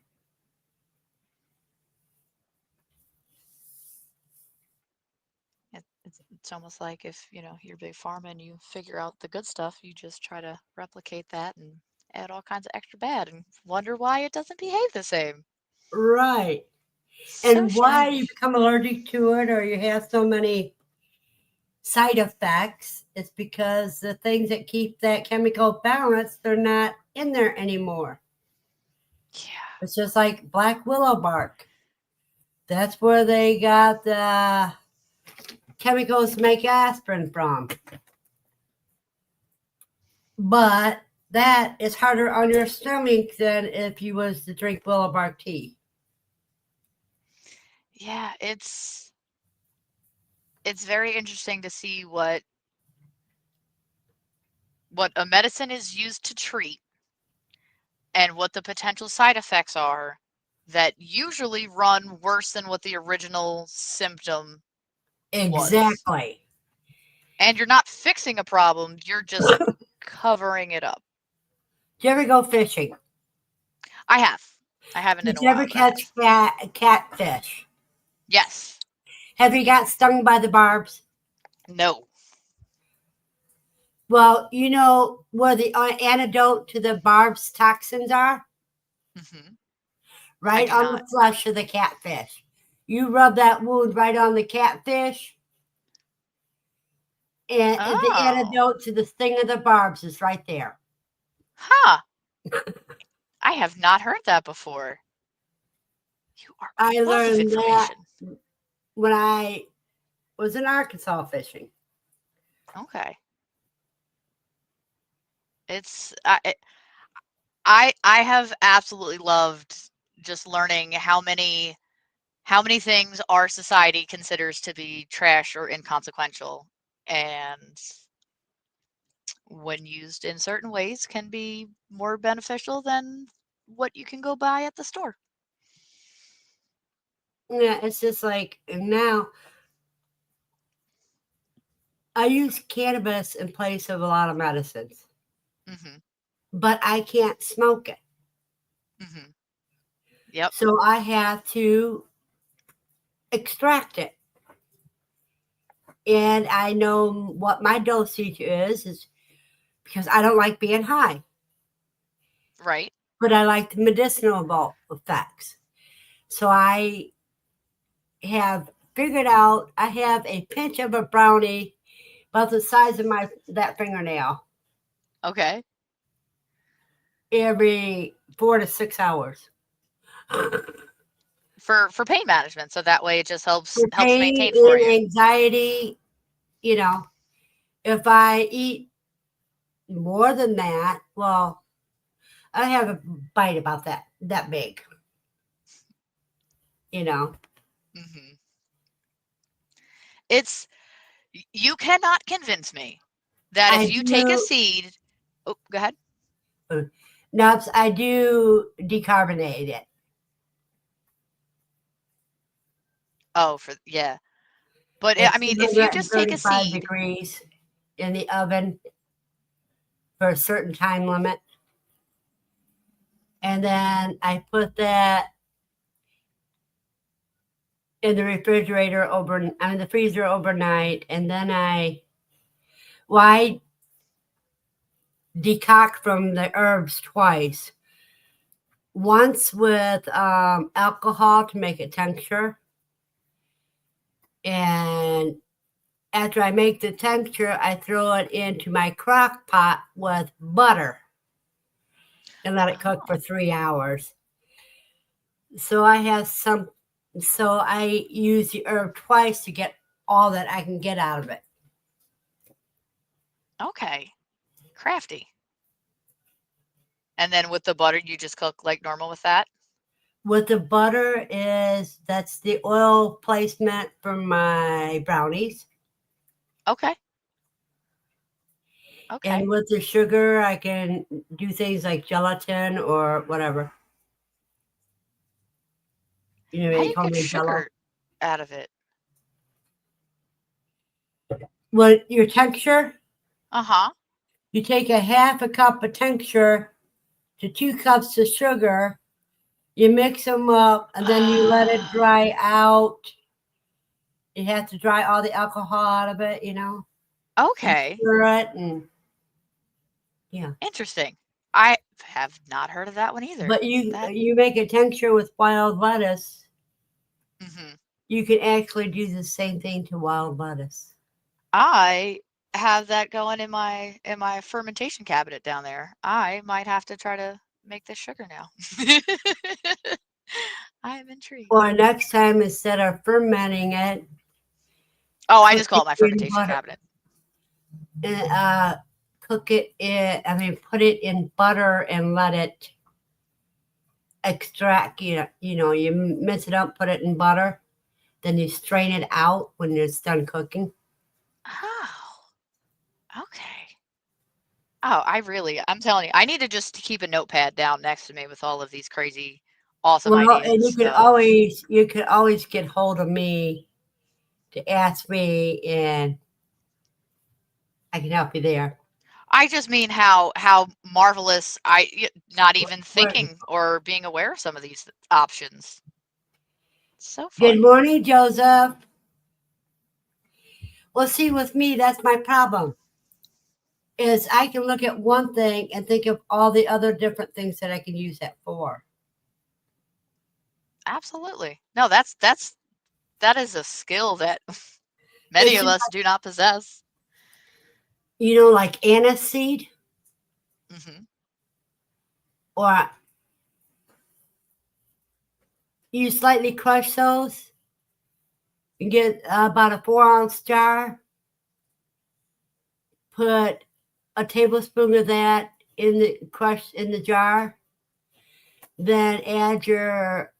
It's almost like if you're big pharma and you figure out the good stuff, you just try to replicate that and add all kinds of extra bad and wonder why it doesn't behave the same. Right. So And why you strange. become allergic to it or you have so many side effects, it's because the things that keep that chemical balanced, they're not in there anymore. Yeah. It's just like black willow bark. That's where they got the chemicals to make aspirin from. But that is harder on your stomach than if you was to drink willow bark tea. Yeah, it's very interesting to see what a medicine is used to treat and what the potential side effects are that usually run worse than what the original symptom was. Exactly. And you're not fixing a problem, you're just covering it up. Did you ever go fishing? I have. I haven't in Did a you ever while, but I have. catch catfish? Yes. Have you got stung by the barbs? No. Well, you know where the antidote to the barbs toxins are? Mm-hmm. I Right do on not. the flesh of the catfish. You rub that wound right on the catfish, and the Oh. antidote to the sting of the barbs is right there. Huh. I have not heard that before. You are I a wealth of learned that information. when I was in Arkansas fishing. Okay. It's I have absolutely loved just learning how many things our society considers to be trash or inconsequential, and when used in certain ways can be more beneficial than what you can go buy at the store. Yeah, it's just like now I use cannabis in place of a lot of medicines, Mm-hmm. but I can't smoke it. Mm-hmm. Yep. So I have to extract it. And I know what my dosage is because I don't like being high, Right. but I like the medicinal effects. So I have figured out I have a pinch of a brownie about the size of that fingernail Okay. every 4 to 6 hours. For pain management, so that way it just For helps pain maintain for and you. anxiety, you know, if I eat more than that, well, I have a bite about that big, you know. Mm-hmm. It's you cannot convince me that I if you take a do seed. Oh, go ahead. nuts. I do decarbonate it. Oh, yeah. But I It's mean, if you just take a 135 seed. degrees in the oven for a certain time limit. and then I put that in the refrigerator the freezer overnight, and then I decoct from the herbs twice. Once with alcohol to make it tincture, and after I make the tincture, I throw it into my crock pot with butter and let it cook for 3 hours. So I use the herb twice to get all that I can get out of it. Okay. Crafty. And then with the butter, you just cook like normal with that? With the butter that's the oil placement for my brownies. Okay. Okay. And with the sugar, I can do things like gelatin or whatever. You know, How they do you call get me Jello. sugar out of it? Well, your tincture, Uh-huh. you take a half a cup of tincture to 2 cups of sugar. You mix them up, and then you let it dry out. You have to dry all the alcohol out of it, you know. Okay. Stir it, and yeah. Interesting. I have not heard of that one either. But you make a tincture with wild lettuce. Mhm. You can actually do the same thing to wild lettuce. I have that going in my fermentation cabinet down there. I might have to try to make this sugar now. I am intrigued. Or next time, instead of fermenting it, Oh, I just call it my cook it in fermentation butter. cabinet. And, put it in butter and let it extract. You mix it up, put it in butter, then you strain it out when it's done cooking. Oh, okay. Oh, I'm telling you, I need to just keep a notepad down next to me with all of these crazy, awesome Well, ideas and of. you could always get hold of me to ask me, and I can help you there. I just mean how marvelous not even thinking or being aware of some of these options. So Good fun. morning, Joseph. Well, see, with me, that's my problem. Is I can look at one thing and think of all the other different things that I can use that for. Absolutely. No, that is a skill that many It's of just, us do not possess. like anise seed, Hmm. or you slightly crush those and get about a 4-ounce jar. Put a tablespoon of that in the jar. Then add your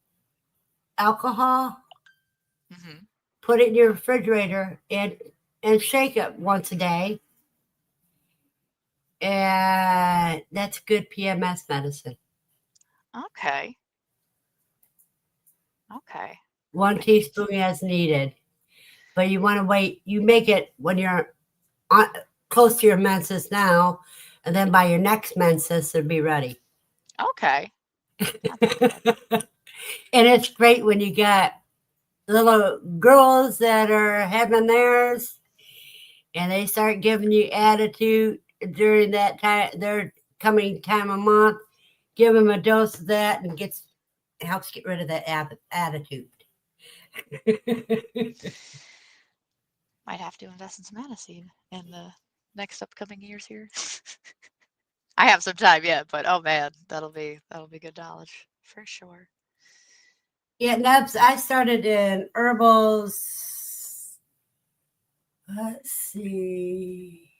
alcohol. Hmm. Put it in your refrigerator and shake it once a day. And that's good PMS medicine. Okay. Okay. 1 teaspoon as needed. But you want to wait. You make it when you're close to your menses now, and then by your next menses, it'll be ready. Okay. And it's great when you get little girls that are having theirs, and they start giving you attitude during that time, their coming time of month. Give them a dose of that, and helps get rid of that attitude. Might have to invest in some aniseed in the next upcoming years here. I have some time yet, but oh man, that'll be good knowledge for sure. Yeah, Nebs, I started in herbals. Let's see,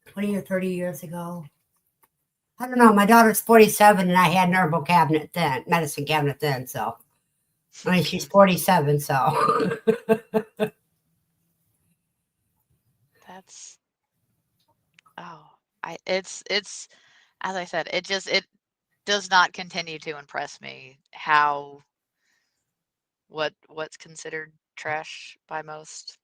20 or 30 years ago. I don't know. My daughter's 47, and I had an herbal cabinet then, medicine cabinet then. So, I mean, she's 47. So, That's it's as I said, it does not continue to impress me how what's considered trash by most,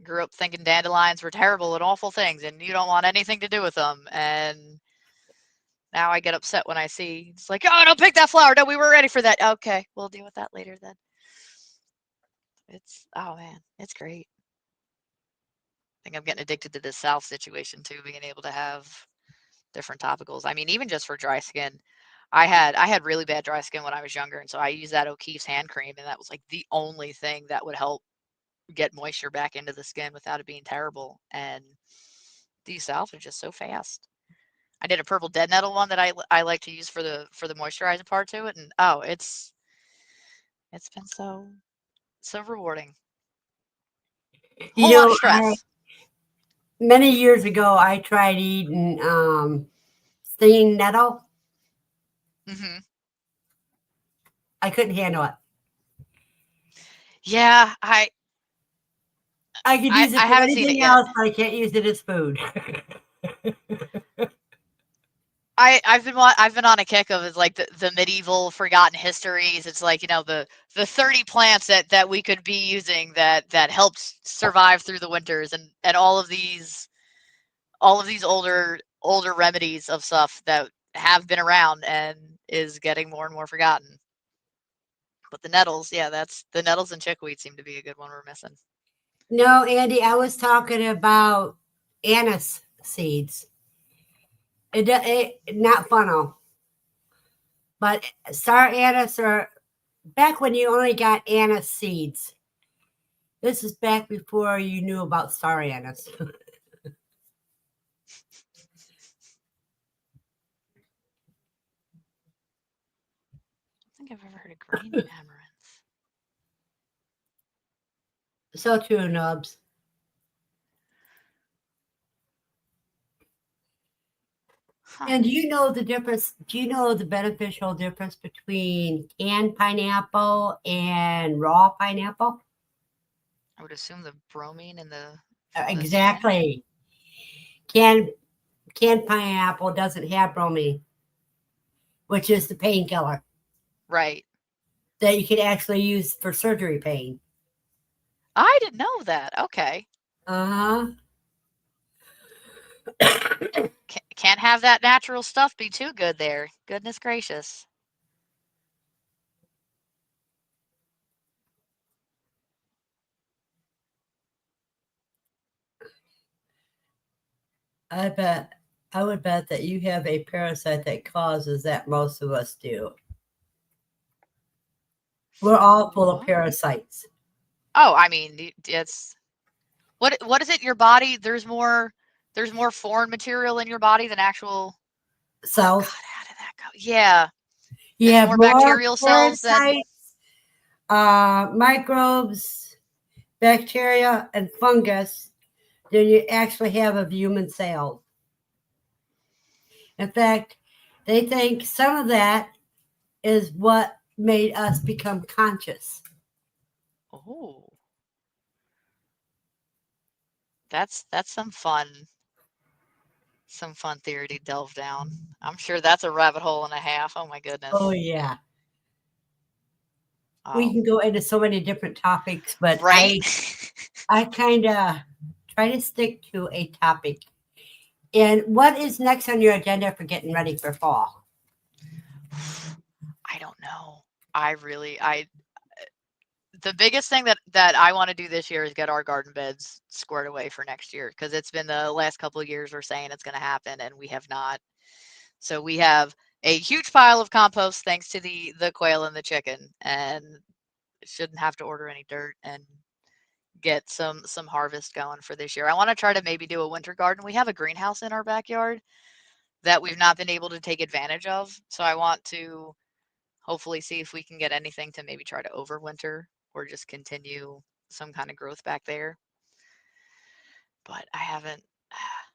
grew up thinking dandelions were terrible and awful things and you don't want anything to do with them, and now I get upset when I see it's like, oh, don't pick that flower. No, we were ready for that. Okay, we'll deal with that later then. It's, oh man, it's great. I think I'm getting addicted to this South situation too, being able to have different topicals. I mean, even just for dry skin, I had really bad dry skin when I was younger, and so I used that O'Keeffe's hand cream, and that was like the only thing that would help get moisture back into the skin without it being terrible. And these salves are just so fast. I did a purple dead nettle one that I like to use for the moisturizing part to it, and oh, it's been so rewarding. You Whole lot of know, stress. many years ago, I tried eating stinging nettle. Hmm. I couldn't handle it. Yeah, I could use it I for haven't seen it anything yet. else, but I can't use it as food. I've been on a kick of is like the medieval forgotten histories. It's like, the 30 plants that we could be using that helped survive through the winters, and all of these older remedies of stuff that have been around and is getting more and more forgotten. But the nettles, yeah, that's the nettles and chickweed seem to be a good one we're missing. No, Andy, I was talking about anise seeds. It not funnel, but star anise, or back when you only got anise seeds. This is back before you knew about star anise. I don't think I've ever heard of green amaranth. So true, Nubs. Huh. And do you know the difference? Do you know the beneficial difference between canned pineapple and raw pineapple? I would assume the bromine in the skin. Exactly. Canned pineapple doesn't have bromine, which is the painkiller Right. that you can actually use for surgery pain. I didn't know that. Okay. Uh huh. Can't have that natural stuff be too good there. Goodness gracious. I would bet that you have a parasite that causes that. Most of us do. We're all full of What? parasites. Oh, I mean, it's what is it? Your body, there's more foreign material in your body than actual. Oh God, So how did that go? Yeah, you there's have more more bacterial cells than. parasites, microbes, bacteria, and fungus than you actually have of human cells. In fact, they think some of that is what made us become conscious. Oh, that's some fun theory to delve down. I'm sure that's a rabbit hole and a half. Oh my goodness. Oh, yeah. We Oh, can go into so many different topics, but right. I kind of try to stick to a topic. And what is next on your agenda for getting ready for fall? I don't know. The biggest thing that I want to do this year is get our garden beds squared away for next year, because it's been the last couple of years we're saying it's going to happen and we have not. So we have a huge pile of compost thanks to the quail and the chicken, and shouldn't have to order any dirt and get some harvest going for this year. I want to try to maybe do a winter garden. We have a greenhouse in our backyard that we've not been able to take advantage of. So I want to hopefully see if we can get anything to maybe try to overwinter or just continue some kind of growth back there. But I haven't.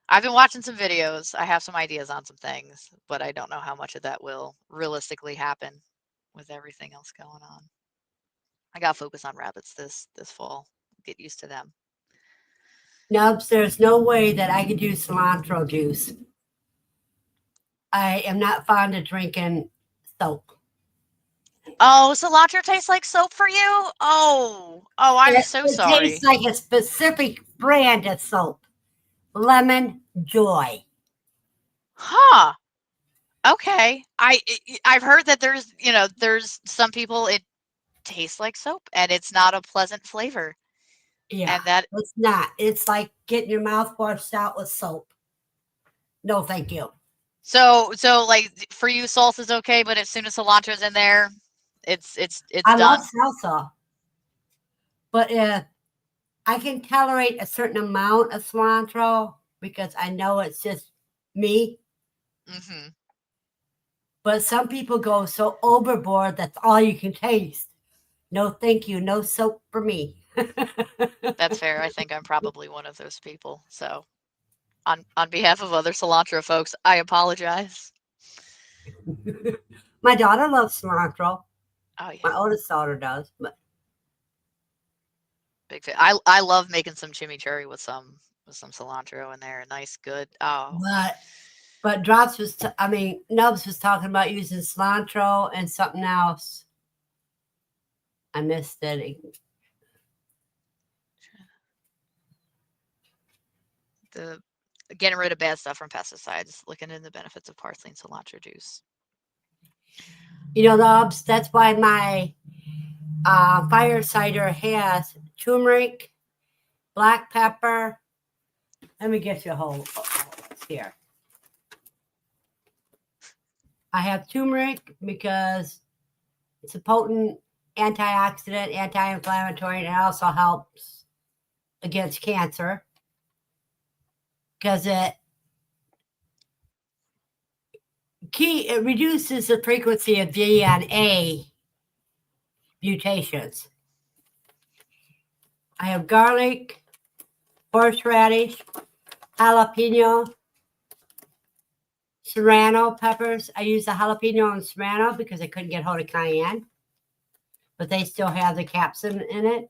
I've been watching some videos. I have some ideas on some things, but I don't know how much of that will realistically happen with everything else going on. I got to focus on rabbits this fall. Get used to them. Nubs, there's no way that I could do cilantro juice. I am not fond of drinking soap. Oh, cilantro tastes like soap for you? Oh, I'm so It sorry. tastes like a specific brand of soap. Lemon Joy. Huh. Okay. I've heard that there's some people it tastes like soap and it's not a pleasant flavor. Yeah, And that it's not. It's like getting your mouth washed out with soap. No, thank you. so like for you salsa's okay, but as soon as cilantro's in there, it's I love done. salsa, but I can tolerate a certain amount of cilantro because I know it's just me. Hmm. But some people go so overboard that's all you can taste. No, thank you. No soap for me. That's fair. I think I'm probably one of those people. So on behalf of other cilantro folks, I apologize. My daughter loves cilantro. Oh My yeah. oldest daughter does, but Big fan. I love making some chimichurri with some cilantro in there. A nice good. Oh, but but Drops was I mean Nubs was talking about using cilantro and something else. I missed it. the getting rid of bad stuff from pesticides, looking into the benefits of parsley and cilantro juice. Nubs, that's why my fire cider has turmeric, black pepper. Let me get you a whole here. I have turmeric because it's a potent antioxidant, anti-inflammatory, and it also helps against cancer because it reduces the frequency of DNA mutations. I have garlic, horseradish, jalapeno, serrano peppers. I use the jalapeno and serrano because I couldn't get hold of cayenne, but they still have the capsaicin in it.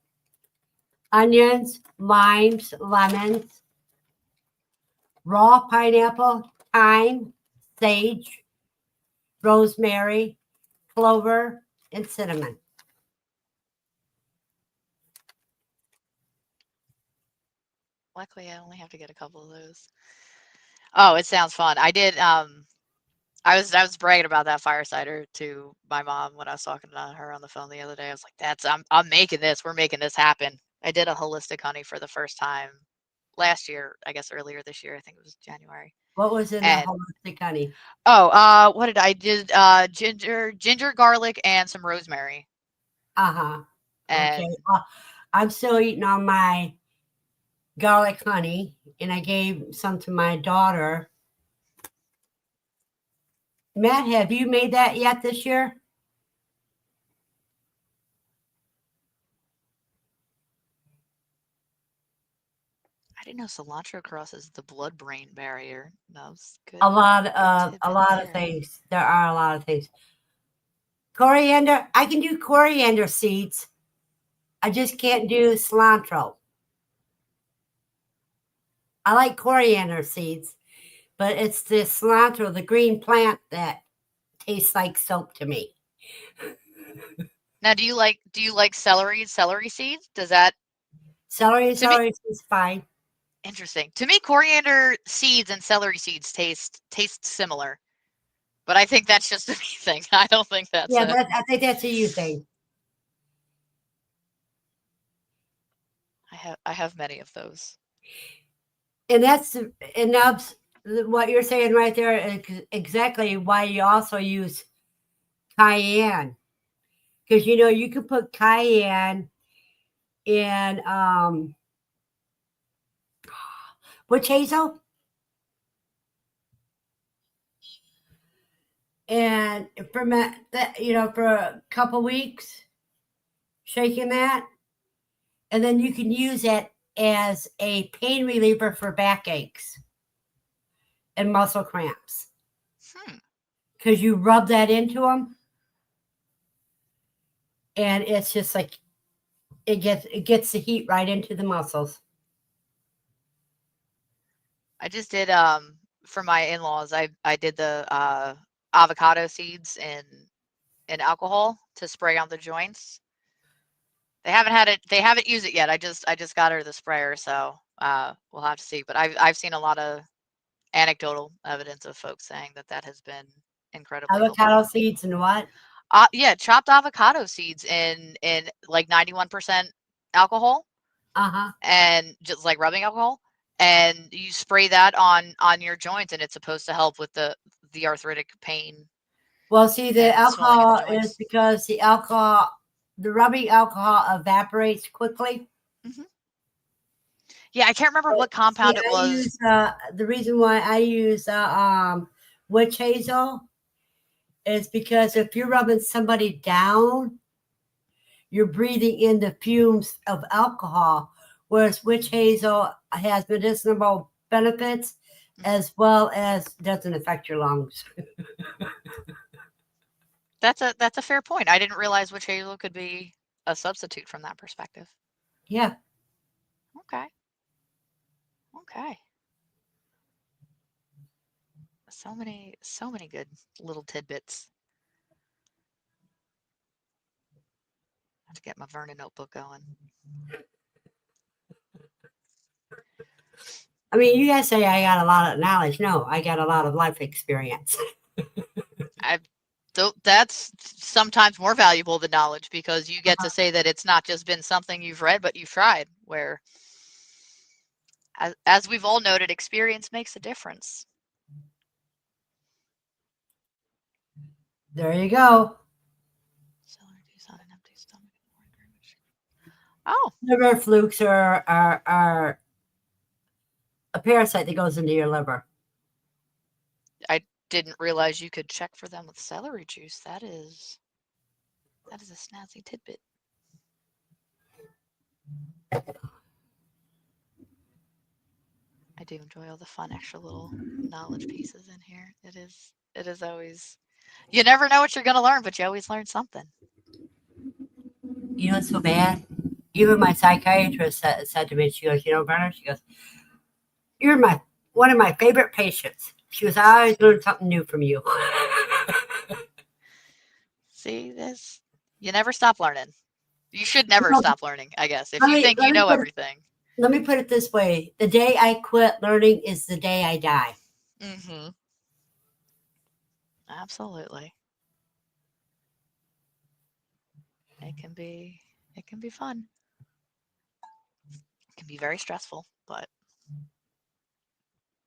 Onions, limes, lemons, raw pineapple, thyme, sage, rosemary, clover, and cinnamon. Luckily, I only have to get a couple of those. Oh, it sounds fun. I did. I was bragging about that fire cider to my mom when I was talking to her on the phone the other day. I was like, I'm making this. We're making this happen." I did a holistic honey for the first time last year. I guess earlier this year. I think it was January. What was in the And holistic honey? what did I did? Ginger, garlic, and some rosemary. Uh-huh. Okay. And I'm still eating on my garlic honey, and I gave some to my daughter. Matt, have you made that yet this year? I didn't know cilantro crosses the blood-brain barrier. That was good. A lot Good of a tidbit lot of there. things. There are a lot of things. Coriander, I can do coriander seeds. I just can't do cilantro. I like coriander seeds, but it's the cilantro, the green plant, that tastes like soap to me. Now, do you like celery seeds? Does that Celery to me is fine. interesting. To me, coriander seeds and celery seeds taste similar, but I think that's just a me thing. I don't think that's Yeah, a I think that's a you thing. I have many of those. And that's and that's what you're saying right there is exactly why you also use cayenne, because you can put cayenne in witch hazel and ferment that for a couple weeks, shaking that, and then you can use it as a pain reliever for backaches and muscle cramps Hmm. because you rub that into them, and it's just like it gets the heat right into the muscles. I just did for my in-laws. I did the avocado seeds in alcohol to spray on the joints. They haven't used it yet. I just got her the sprayer, so we'll have to see. But I've seen a lot of anecdotal evidence of folks saying that has been incredibly helpful. Avocado seeds and what? Yeah, chopped avocado seeds in like 91% alcohol Uh-huh. and just like rubbing alcohol, and you spray that on your joints, and it's supposed to help with the arthritic pain Well, see, the and swelling in the alcohol is joints. because the rubbing alcohol evaporates quickly. Hmm. Yeah, I can't remember what See, compound it I was. use the reason why I use witch hazel is because if you're rubbing somebody down, you're breathing in the fumes of alcohol, whereas witch hazel has medicinal benefits as well as doesn't affect your lungs. That's a fair point. I didn't realize witch hazel could be a substitute from that perspective. Yeah. Okay. Okay. So many good little tidbits. I have to get my Verna notebook going. I mean, you guys say I got a lot of knowledge. No, I got a lot of life experience. That's sometimes more valuable than knowledge, because you get to say that it's not just been something you've read, but you've tried, where as we've all noted, experience makes a difference. There you go. Celery juice on an empty stomach. Oh, Liver flukes are a parasite that goes into your liver. I didn't realize you could check for them with celery juice. That is a snazzy tidbit. I do enjoy all the fun extra little knowledge pieces in here. It is always, you never know what you're going to learn, but you always learn something. You know what's so bad? Even my psychiatrist said to me, she goes, you know, Bernard, she goes, you're one of my favorite patients. She goes, I always learn something new from you. See, this, you never stop learning. You should never Well, stop learning, I guess, if let you me- think let you me know put it- everything. Let me put it this way. The day I quit learning is the day I die. Mm-hmm. Absolutely. It can be fun. It can be very stressful, but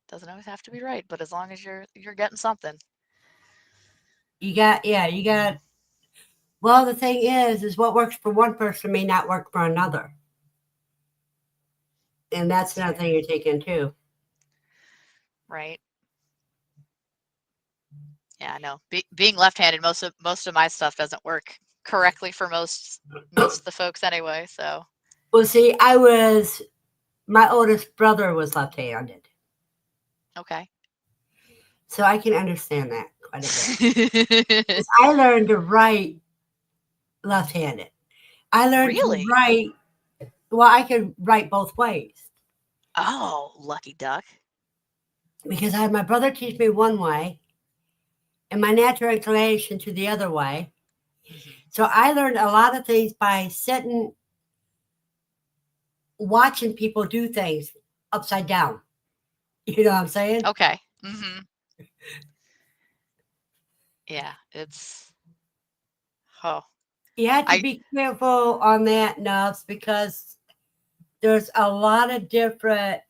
doesn't always have to be right. But as long as you're getting something. You got. Well, the thing is what works for one person may not work for another. And that's another thing you take in too. Right. Yeah, I know. Being left-handed, most of my stuff doesn't work correctly for most of the folks anyway. So. Well, see, my oldest brother was left-handed. Okay. So I can understand that quite a bit. I learned to write left-handed. I learned Really? to write. Well, I could write both ways Oh, lucky duck. because I had my brother teach me one way and my natural inclination to the other way. Mm-hmm. So I learned a lot of things by sitting, watching people do things upside down. You know what I'm saying? Okay. Mm-hmm. Yeah, it's. Oh. You have to be careful on that, Nubs, because there's a lot of different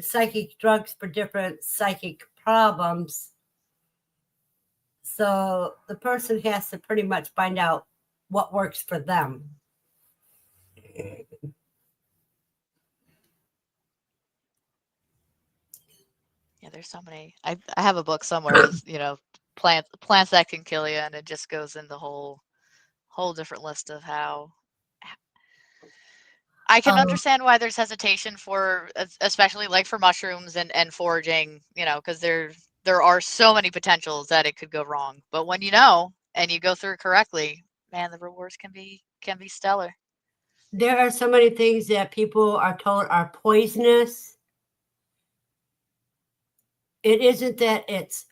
psychic drugs for different psychic problems. So the person has to pretty much find out what works for them. Yeah, there's so many. I have a book somewhere with, plants that can kill you, and it just goes in the whole different list of how. I can understand why there's hesitation for, especially like for mushrooms and foraging, because there are so many potentials that it could go wrong. But when you know and you go through it correctly, man, the rewards can be stellar. There are so many things that people are told are poisonous. It isn't that it's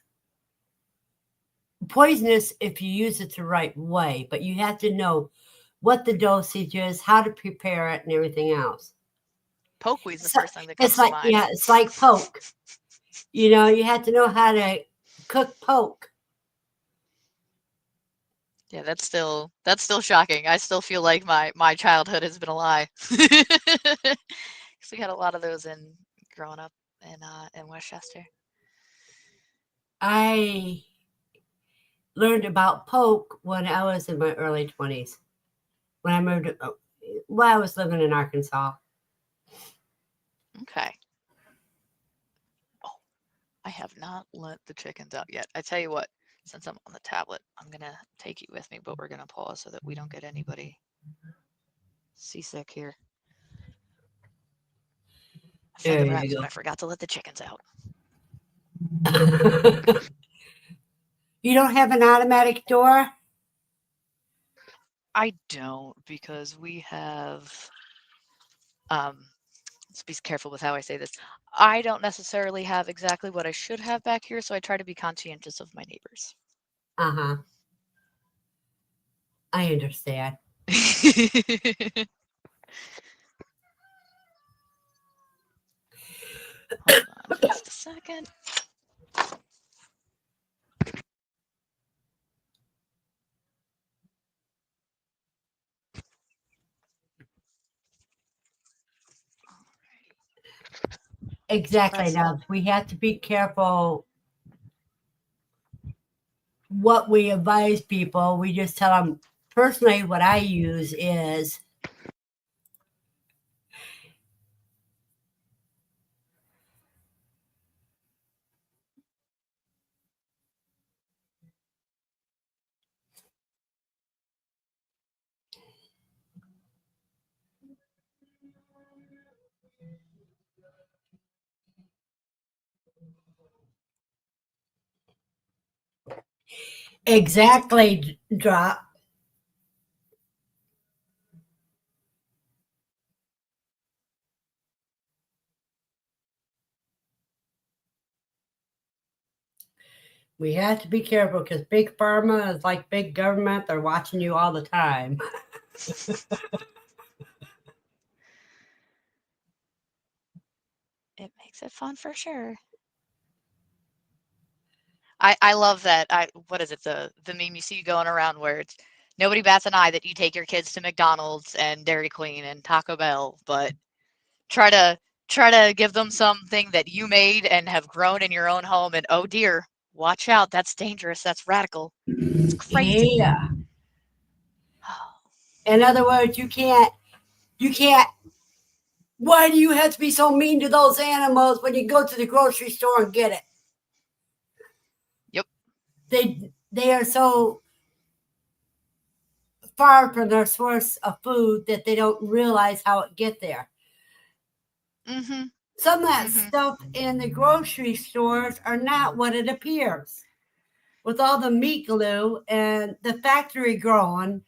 poisonous if you use it the right way, but you have to know what the dosage is, how to prepare it, and everything else. Pokeweed's the first thing that comes to mind. Yeah, it's like poke. You have to know how to cook poke. Yeah, that's still shocking. I still feel like my childhood has been a lie. 'Cause we had a lot of those in growing up in Westchester. I learned about poke when I was in my early 20s. When I moved, well, I was living in Arkansas. Okay. Oh, I have not let the chickens out yet. I tell you what, since I'm on the tablet, I'm gonna take you with me, but we're gonna pause so that we don't get anybody seasick here. I fed the There rabbits, you but I forgot to let the chickens out. go. You don't have an automatic door? I don't because we have let's be careful with how I say this. I don't necessarily have exactly what I should have back here, so I try to be conscientious of my neighbors. Uh huh. I understand. Hold on just a second. Exactly. That's all. Now we have to be careful what we advise people. We just tell them personally what I use is exactly drop. We have to be careful because big pharma is like big government. They're watching you all the time. It makes it fun for sure. I love that. What is it, the meme you see going around where it's nobody bats an eye that you take your kids to McDonald's and Dairy Queen and Taco Bell, but try to try to give them something that you made and have grown in your own home, and oh dear, watch out, that's dangerous, that's radical. It's crazy. Yeah. In other words, you can't. Why do you have to be so mean to those animals when you go to the grocery store and get it? Yep. They are so far from their source of food that they don't realize how it get there. Mhm. Some of that Mhm. stuff in the grocery stores are not what it appears. With all the meat glue and the factory growing,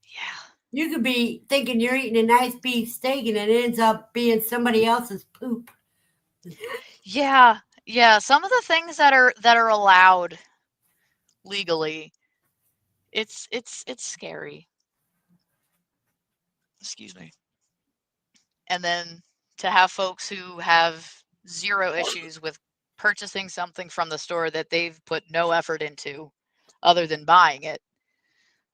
Yeah. you could be thinking you're eating a nice beef steak and it ends up being somebody else's poop. Yeah. Yeah, some of the things that are allowed legally, it's scary. Excuse me. And then to have folks who have zero issues with purchasing something from the store that they've put no effort into other than buying it,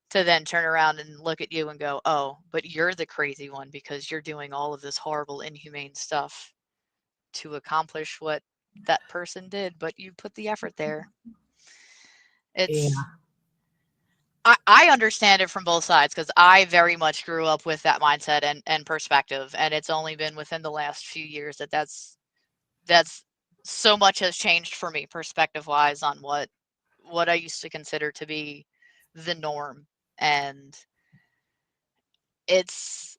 to then turn around and look at you and go, "Oh, but you're the crazy one because you're doing all of this horrible, inhumane stuff to accomplish what that person did, but you put the effort there." It's Yeah. I understand it from both sides because I very much grew up with that mindset and perspective, and it's only been within the last few years that that's so much has changed for me perspective wise on what I used to consider to be the norm. And it's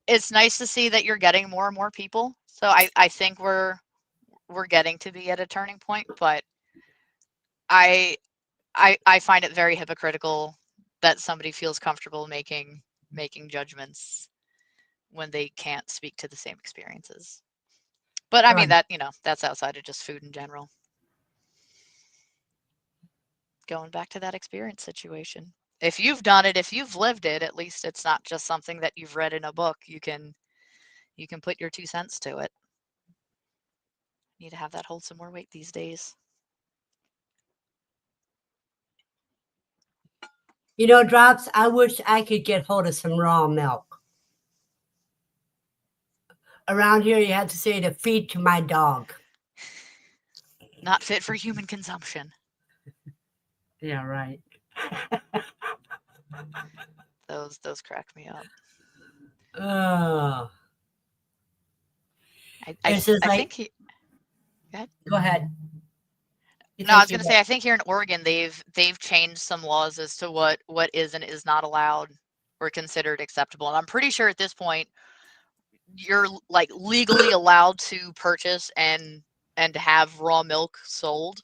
it's nice to see that you're getting more and more people. So I think we're getting to be at a turning point, but I I find it very hypocritical that somebody feels comfortable making judgments when they can't speak to the same experiences. But I mean Right. that's outside of just food in general. Going back to that experience situation. If you've done it, if you've lived it, at least it's not just something that you've read in a book. You can put your 2 cents to it. Need to have that hold some more weight these days. You know, Drops, I wish I could get hold of some raw milk. Around here, you have to say to feed to my dog. Not fit for human consumption. Yeah, right. Those crack me up. Oh, I it's just like, think he. Go ahead. go ahead. You No, I was think going you to say I think here in Oregon they've changed some laws as to what is and is not allowed or considered acceptable. And I'm pretty sure at this point you're like legally allowed to purchase and have raw milk sold.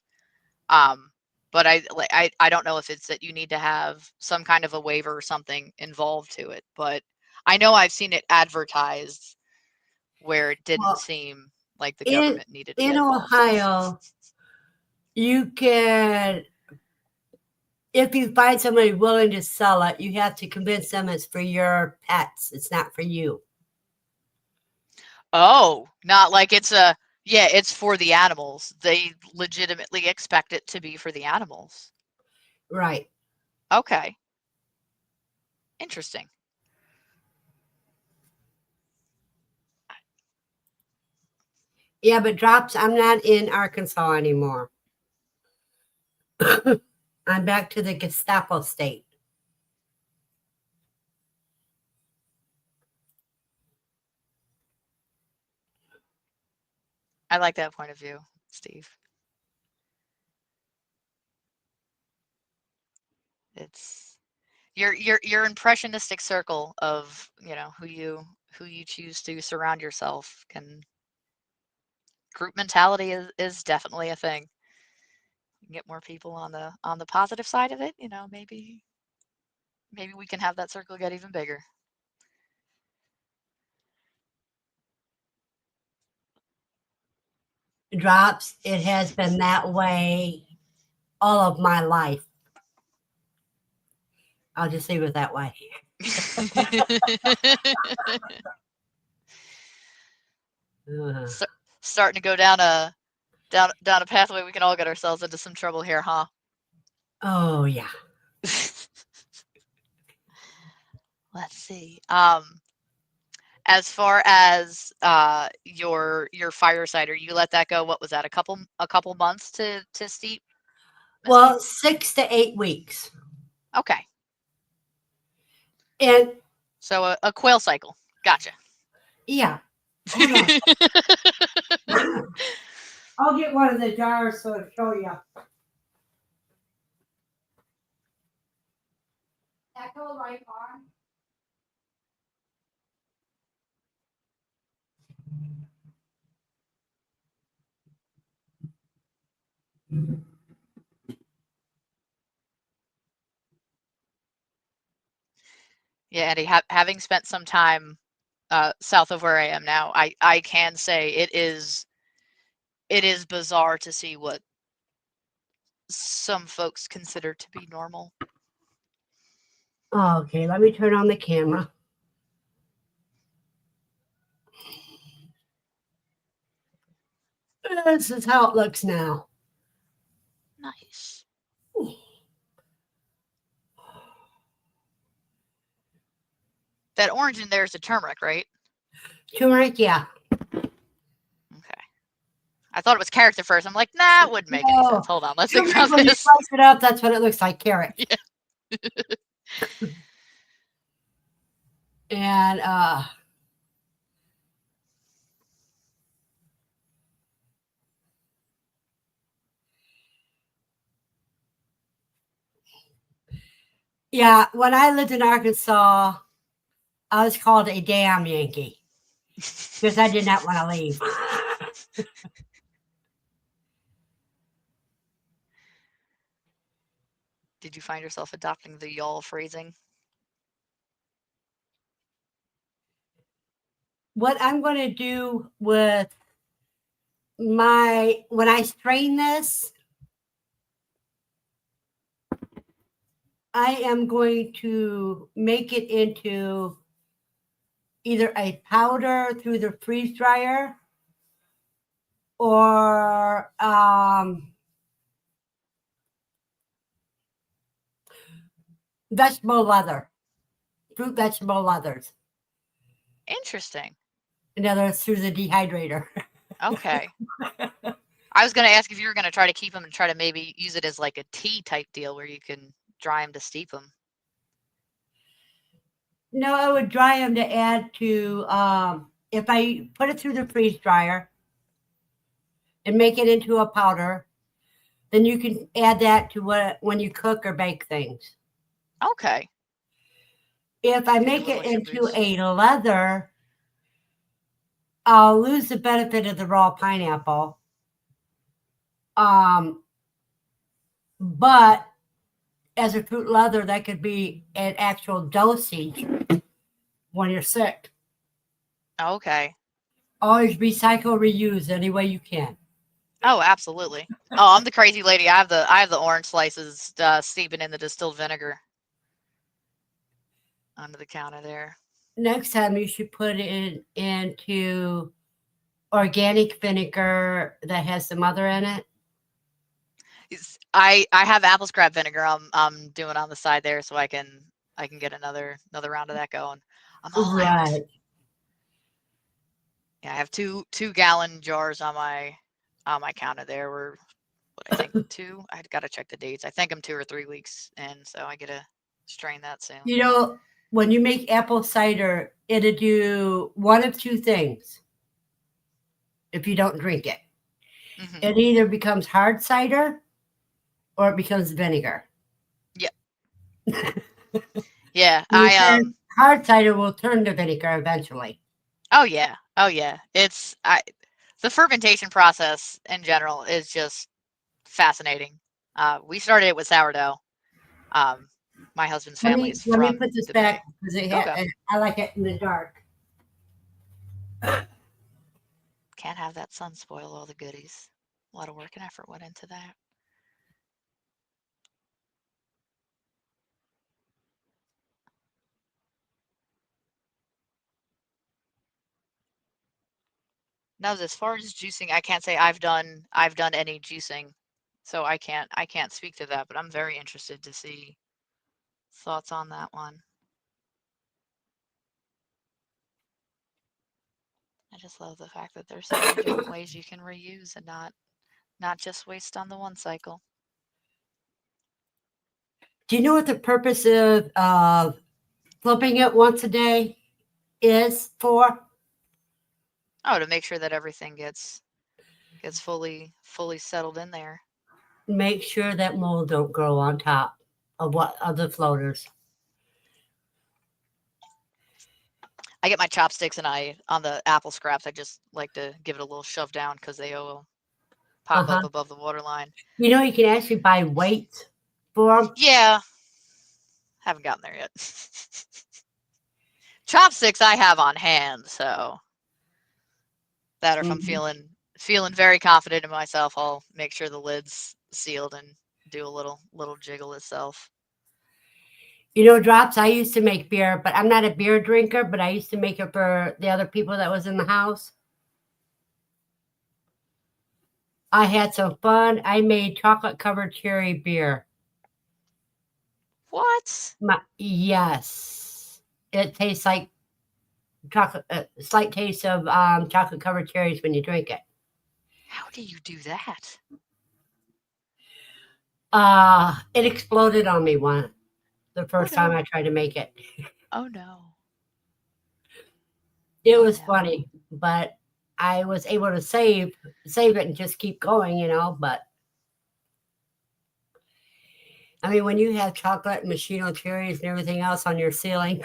But I don't know if it's that you need to have some kind of a waiver or something involved to it. But I know I've seen it advertised where it didn't well, seem like the in government needed to get in involved. Ohio, you can, if you find somebody willing to sell it, you have to convince them it's for your pets. It's not for you. Oh, not like it's a yeah, it's for the animals. They legitimately expect it to be for the animals. Right. Okay. Interesting. Yeah, but Drops, I'm not in Arkansas anymore. I'm back to the Gestapo state. I like that point of view, Steve. It's your impressionistic circle of, who you choose to surround yourself can group mentality is definitely a thing. You can get more people on the positive side of it, maybe we can have that circle get even bigger. Drops, it has been that way all of my life. I'll just leave it that way. Starting to go down a pathway we can all get ourselves into some trouble here, huh? Oh yeah. Let's see. As far as your fire cider, you let that go. What was that? A couple months to steep? Well, 6 to 8 weeks. Okay. And So a quail cycle. Gotcha. yeah. I'll get one of the jars so I'll show you. Echo right on. Yeah, Eddie, having spent some time south of where I am now, I can say it is bizarre to see what some folks consider to be normal. Okay, let me turn on the camera. This is how it looks now. Nice. That orange in there is the turmeric, right? Turmeric, yeah. Okay. I thought it was carrots at first. I'm like, nah, it wouldn't make any sense. Hold on, let's think Turmeric, about when you this. slice it up, that's what it looks like, carrot. Yeah. And yeah, when I lived in Arkansas, I was called a damn Yankee because I did not want to leave. Did you find yourself adopting the y'all phrasing? What I'm going to do with when I strain this, I am going to make it into either a powder through the freeze dryer or vegetable leather, fruit vegetable leathers. Interesting. In other words, through the dehydrator. Okay. I was going to ask if you were going to try to keep them and try to maybe use it as like a tea type deal where you can dry them to steep them. No, I would dry them to add to, if I put it through the freeze dryer and make it into a powder, then you can add that to when you cook or bake things. Okay. If I Give it a make little it extra into boost. a leather, I'll lose the benefit of the raw pineapple. But as a fruit leather, that could be an actual dosage when you're sick. Okay. Always recycle, reuse any way you can. Oh, absolutely. Oh, I'm the crazy lady. I have the orange slices steeping in the distilled vinegar under the counter there. Next time you should put it into organic vinegar that has some other in it. I have apple scrap vinegar I'm doing on the side there so I can get another round of that going. I'm all out. Right. Yeah, I have two gallon jars on my counter there. We're I think two. I got to check the dates. I think I'm 2 or 3 weeks in, so I get to strain that soon. You know, when you make apple cider, it'll do one of two things if you don't drink it. Mm-hmm. It either becomes hard cider or it becomes vinegar. Yep. Yeah, hard cider will turn to vinegar eventually. Oh yeah. Oh yeah. The fermentation process in general is just fascinating. We started it with sourdough. My husband's family is Let me from put this the back Bay. because I like it in the dark. Can't have that sun spoil all the goodies. A lot of work and effort went into that. Now, as far as juicing, I can't say I've done any juicing, so I can't speak to that. But I'm very interested to see thoughts on that one. I just love the fact that there's so many different ways you can reuse and not just waste on the one cycle. Do you know what the purpose of flipping it once a day is for? Oh, to make sure that everything gets fully settled in there. Make sure that mold don't grow on top of the floaters. I get my chopsticks and on the apple scraps, I just like to give it a little shove down because they will pop up above the water line. You know, you can actually buy weights for them. Yeah. Haven't gotten there yet. Chopsticks I have on hand, so that or if I'm feeling very confident in myself, I'll make sure the lid's sealed and do a little jiggle itself. You know, Drops, I used to make beer, but I'm not a beer drinker, but I used to make it for the other people that was in the house. I had some fun. I made chocolate covered cherry beer. What? Yes. It tastes like chocolate, slight taste of chocolate covered cherries when you drink it. How do you do that? It exploded on me the first time I tried to make it. Oh no. It was funny, but I was able to save it and just keep going, you know, but I mean, when you have chocolate and machino cherries and everything else on your ceiling.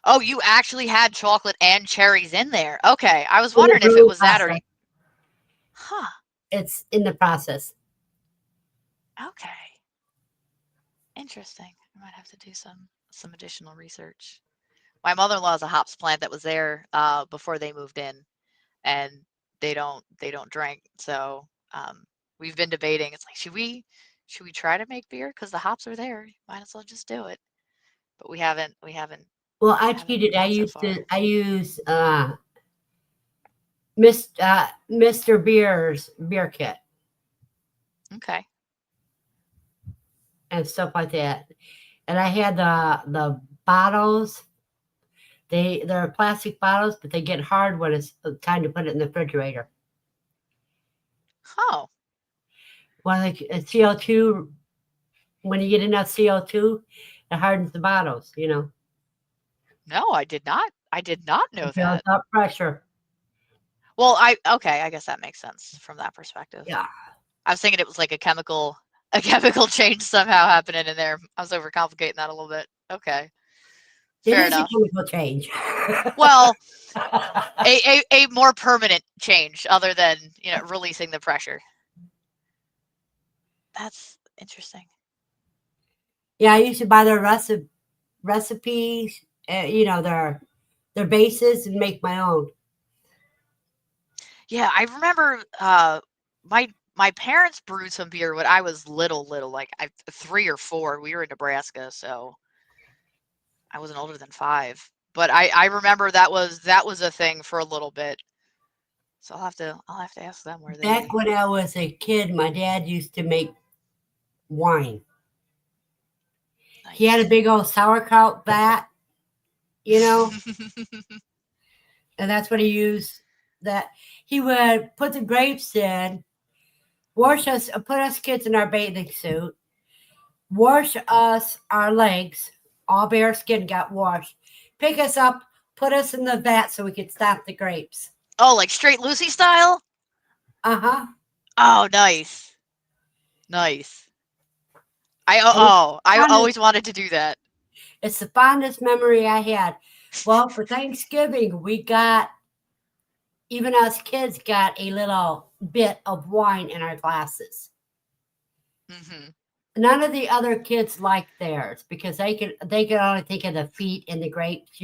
Oh, you actually had chocolate and cherries in there. Okay. I was wondering if it was that or Huh. It's in the process. Okay. Interesting. I might have to do some additional research. My mother-in-law has a hops plant that was there before they moved in, and they don't drink. So we've been debating. It's like, should we try to make beer because the hops are there? Might as well just do it. But we haven't. Well, I cheated. I use Mr. Beer's beer kit. Okay. And stuff like that. and I had the bottles. They're plastic bottles, but they get hard when it's time to put it in the refrigerator. Oh, Well, like CO2, when you get enough CO2, it hardens the bottles. no, I did not. I did not know It builds that. up pressure. Well, okay, I guess that makes sense from that perspective. Yeah, I was thinking it was like a chemical change somehow happening in there. I was overcomplicating that a little bit. Okay, it fair is a enough. chemical change. Well, a more permanent change other than releasing the pressure. That's interesting. Yeah, I used to buy their recipes, their bases, and make my own. Yeah, I remember my parents brewed some beer when I was little, like 3 or 4. We were in Nebraska, so I wasn't older than 5. But I remember that was a thing for a little bit. So I'll have to ask them where Back they. when I was a kid, my dad used to make wine. He had a Nice. big old sauerkraut vat, you know, and that's what he used. That he would put the grapes in, wash us, put us kids in our bathing suit, wash us our legs, all bare skin got washed, pick us up, put us in the vat so we could stop the grapes. Oh, like straight Lucy style? Uh huh. Oh, nice. Nice. And I always wanted to do that. it's the fondest memory I had. Well, for Thanksgiving, even us kids got a little bit of wine in our glasses. Mhm. None of the other kids liked theirs because they could only think of the feet and the grapes.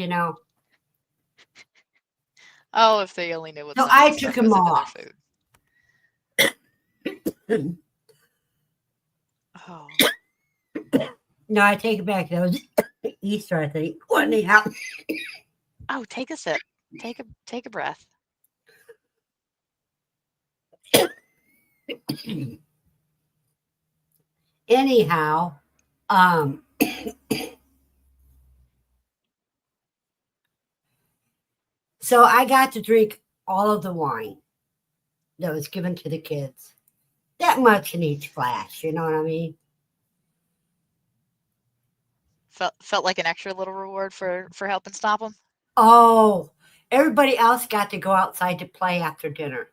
Oh, if they only knew what So some of I the took stuff them was into their off. food. Oh. No, I take it back. That was Easter, I think. Anyhow, Oh, take a sip. Take a breath. anyhow, um, so I got to drink all of the wine that was given to the kids. That much in each glass, you know what I mean? Felt like an extra little reward for helping stop them. Oh, everybody else got to go outside to play after dinner.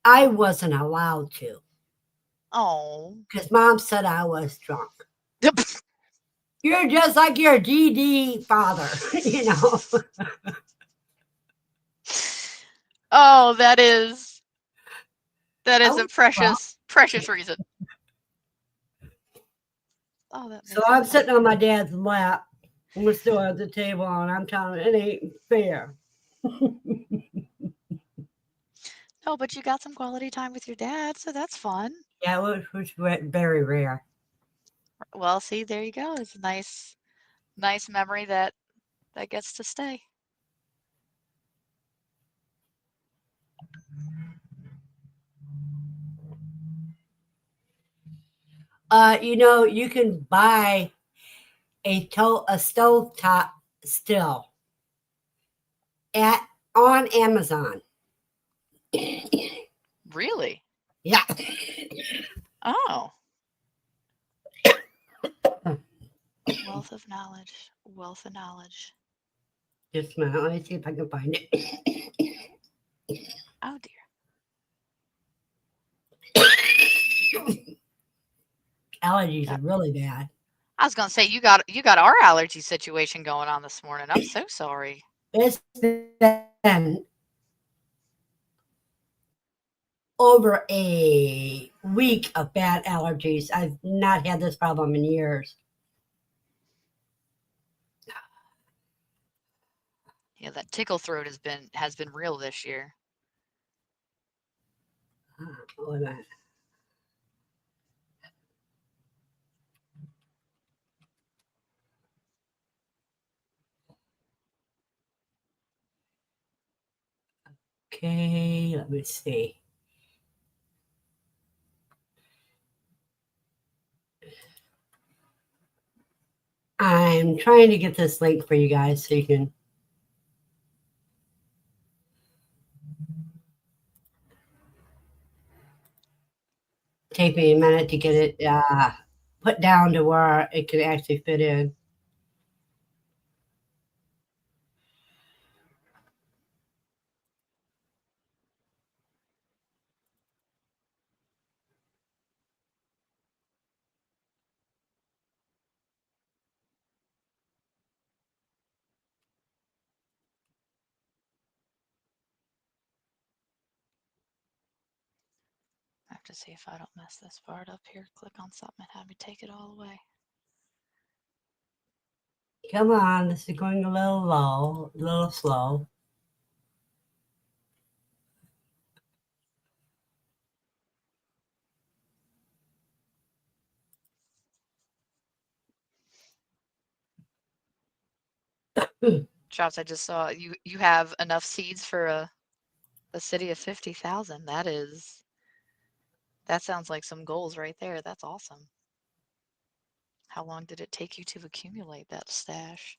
I wasn't allowed to Oh. because mom said I was drunk. You're just like your DD father, you know. Oh, that I is a was drunk. precious reason. Oh, that So makes it I'm fun. sitting on my dad's lap, and we're still at the table, and I'm telling him it ain't fair. Oh, but you got some quality time with your dad, so that's fun. Yeah, it was very rare. Well, see, there you go. It's a nice memory that gets to stay. You can buy a stove top still at on Amazon. Really? Yeah. Oh, wealth of knowledge. Wealth of knowledge. Just a minute. Let me see if I can find it. Oh dear. Allergies Got, are really bad. I was gonna say you got our allergy situation going on this morning. I'm so sorry. It's been over a week of bad allergies. I've not had this problem in years. Yeah, that tickle throat has been real this year. Wait a minute. Okay, let me see. I'm trying to get this link for you guys so you can. Take me a minute to get it put down to where it can actually fit in. I have to see if I don't mess this part up here. Click on something and have me take it all away. Come on, this is going a little low, a little slow. Chops, I just saw you have enough seeds for a city of 50,000. That sounds like some goals right there. That's awesome. How long did it take you to accumulate that stash?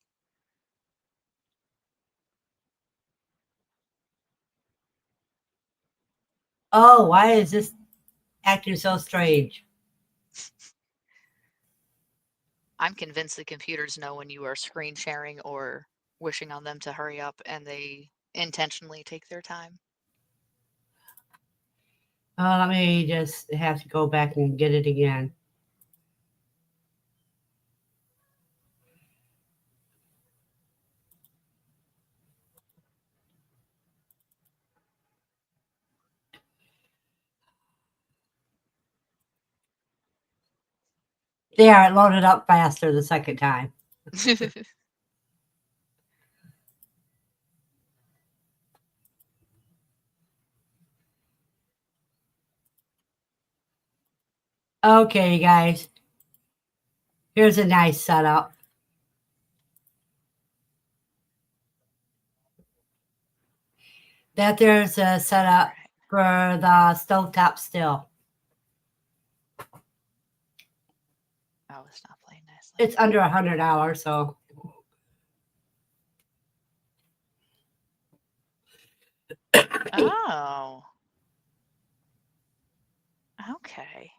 Oh, why is this acting so strange? I'm convinced the computers know when you are screen sharing or wishing on them to hurry up, and they intentionally take their time. Let me just have to go back and get it again. There, it loaded up faster the second time. Okay, you guys. Here's a nice setup. That there's a setup for the stovetop still. Oh, it's not playing nicely. It's under $100, so. Oh. Okay.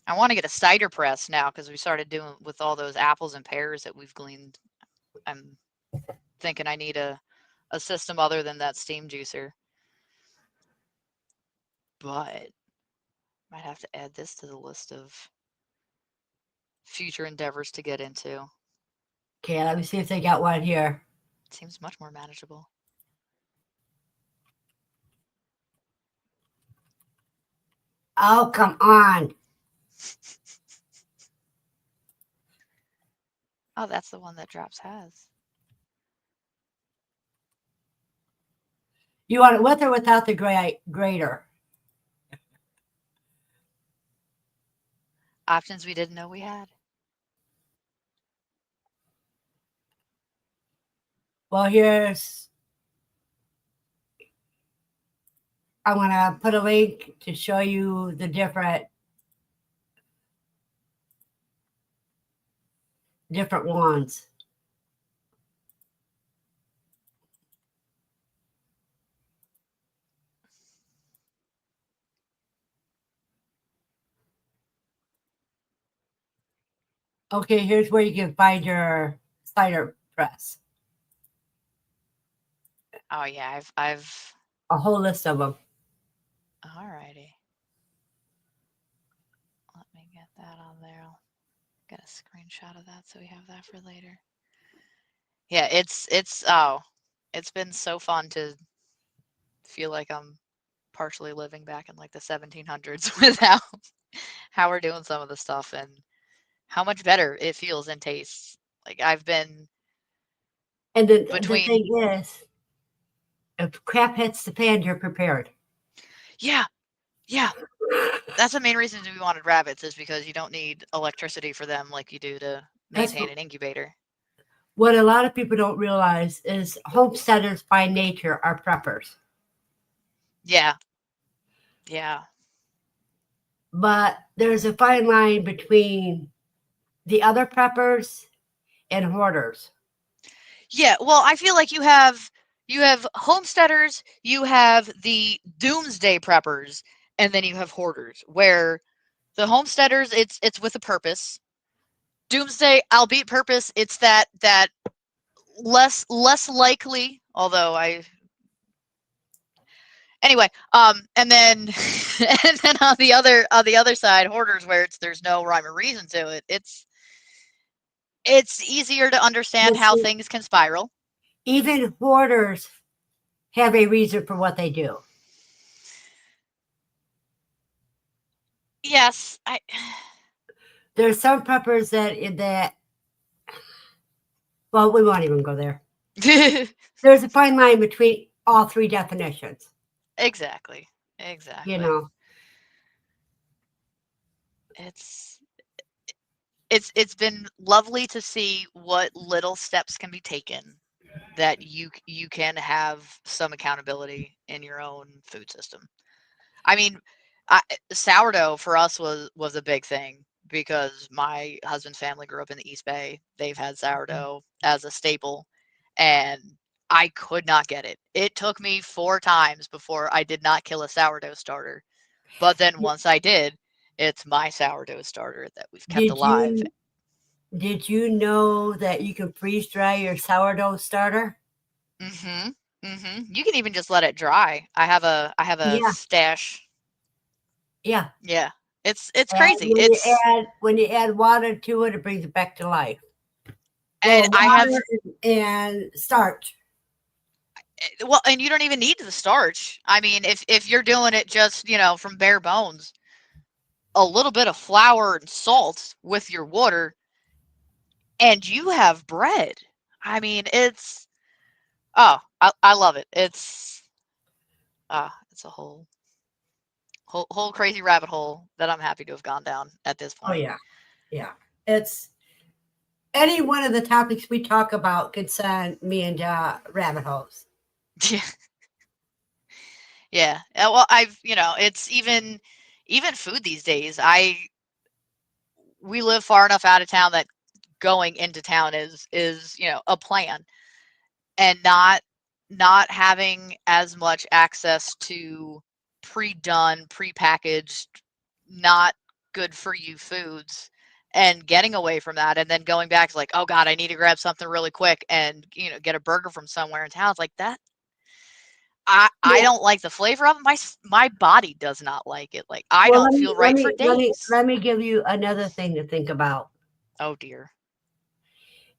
I want to get a cider press now because we started doing with all those apples and pears that we've gleaned. I'm thinking I need a system other than that steam juicer. But might have to add this to the list of future endeavors to get into. Okay, let me see if they got one here. It seems much more manageable. Oh, come on. Oh, that's the one that Drops has. You want it with or without the grater? Options we didn't know we had. Well, I'm going to put a link to show you the different ones. Okay, here's where you can find your cider press. Oh yeah, I've a whole list of them. Alrighty. Let me get that on there. I'll get a screenshot of that so we have that for later. Yeah, it's been so fun to feel like I'm partially living back in like the 1700s with how we're doing some of the stuff and how much better it feels and tastes. Like I've been And the between thing is, if crap hits the fan, you're prepared. Yeah. That's the main reason we wanted rabbits is because you don't need electricity for them like you do to maintain an incubator. What a lot of people don't realize is homesteaders by nature are preppers. Yeah. But there's a fine line between the other preppers and hoarders. Yeah, well, I feel like you have homesteaders, you have the doomsday preppers, and then you have hoarders, where the homesteaders, it's with a purpose. Doomsday, albeit purpose, it's that less likely, although I anyway, and then and then on the other side, hoarders, where there's no rhyme or reason to it. It's easier to understand But how see, things can spiral. even hoarders have a reason for what they do. Yes, I There's some preppers that well, we won't even go there. There's a fine line between all three definitions. exactly. You Exactly. know, It's it's been lovely to see what little steps can be taken that you can have some accountability in your own food system. I mean, sourdough for us was a big thing because my husband's family grew up in the East Bay. They've had sourdough as a staple, and I could not get it. It took me 4 times before I did not kill a sourdough starter. But then once I did, it's my sourdough starter that we've kept did alive. you did you know that you can freeze dry your sourdough starter? Mhm. Mhm. You can even just let it dry. I have a Yeah, stash. yeah. Yeah. It's And crazy. It's when you add water to it, it brings it back to life. and Well, I have water and starch. well, and you don't even need the starch. I mean, if you're doing it just, from bare bones, a little bit of flour and salt with your water, and you have bread. I mean, I love it. It's a whole crazy rabbit hole that I'm happy to have gone down at this Oh point. yeah, yeah. It's any one of the topics we talk about could send me into rabbit holes. Yeah. Yeah. Well, it's even food these days. I We live far enough out of town that going into town is, a plan, and not having as much access to pre-done, prepackaged, not good for you foods, and getting away from that, and then going back to like, oh god, I need to grab something really quick and get a burger from somewhere in town. It's like that. I Yeah. don't like the flavor of it. My body does not like it. Like, I Well, don't feel right for days. let me give you another thing to think about. Oh dear.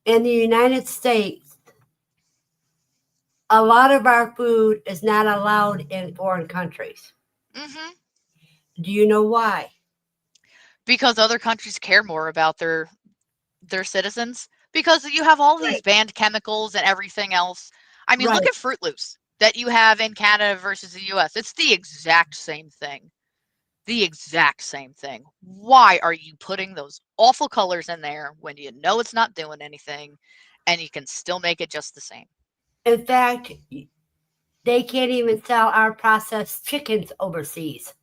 In the United States, a lot of our food is not allowed in foreign countries. Hmm. Do you know why? Because other countries care more about their citizens, because you have all these Right. banned chemicals and everything else. I mean, look Right. at Fruit Loops that you have in Canada versus the US. It's the exact same thing. The exact same thing. Why are you putting those awful colors in there when you know it's not doing anything and you can still make it just the same? In fact, they can't even sell our processed chickens overseas.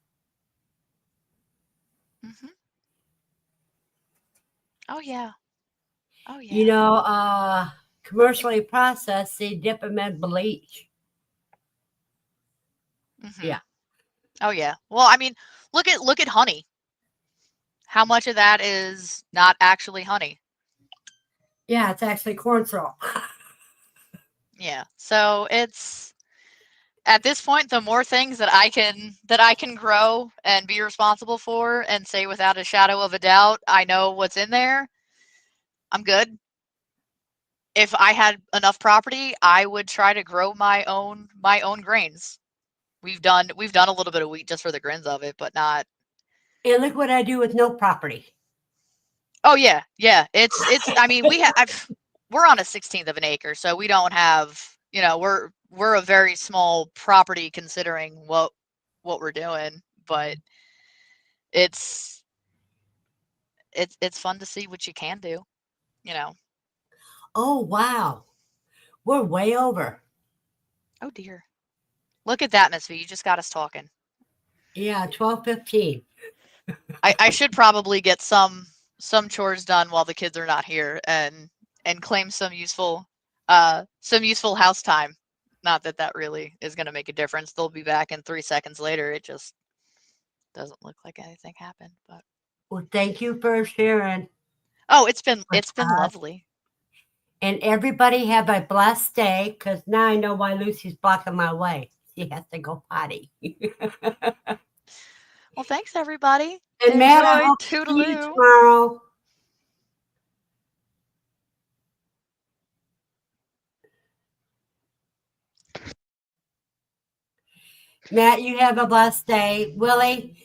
Hmm. Oh yeah. Oh You yeah. know, commercially processed, they dip them in bleach. Hmm. Yeah. Oh yeah. Well, I mean, look at honey. How much of that is not actually honey? Yeah, it's actually corn syrup. Yeah. So it's at this point, the more things that I can grow and be responsible for and say without a shadow of a doubt, I know what's in there, I'm good. If I had enough property, I would try to grow my own grains. We've done a little bit of wheat just for the grins of it, but not. And look what I do with no property. Oh yeah, yeah. It's. I mean, we're on a 16th of an acre, so we don't have. We're a very small property considering what we're doing, but it's it's fun to see what you can do. You know. Oh, wow. We're way over. Oh dear. Look at that, Miss V. You just got us talking. Yeah, 12:15. I should probably get some chores done while the kids are not here, and and claim some useful house time. Not that that really is going to make a difference. They'll be back in 3 seconds later. It just doesn't look like anything happened. But Well, thank you for sharing. oh, it's been with us. lovely. And everybody have a blessed day, because now I know why Lucy's blocking my way. She has to go potty. Well, thanks everybody. And Matt, I Enjoy. hope to see you Toodaloo. tomorrow. Matt, you have a blessed day. Willie,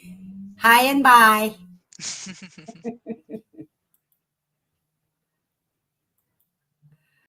hi and bye.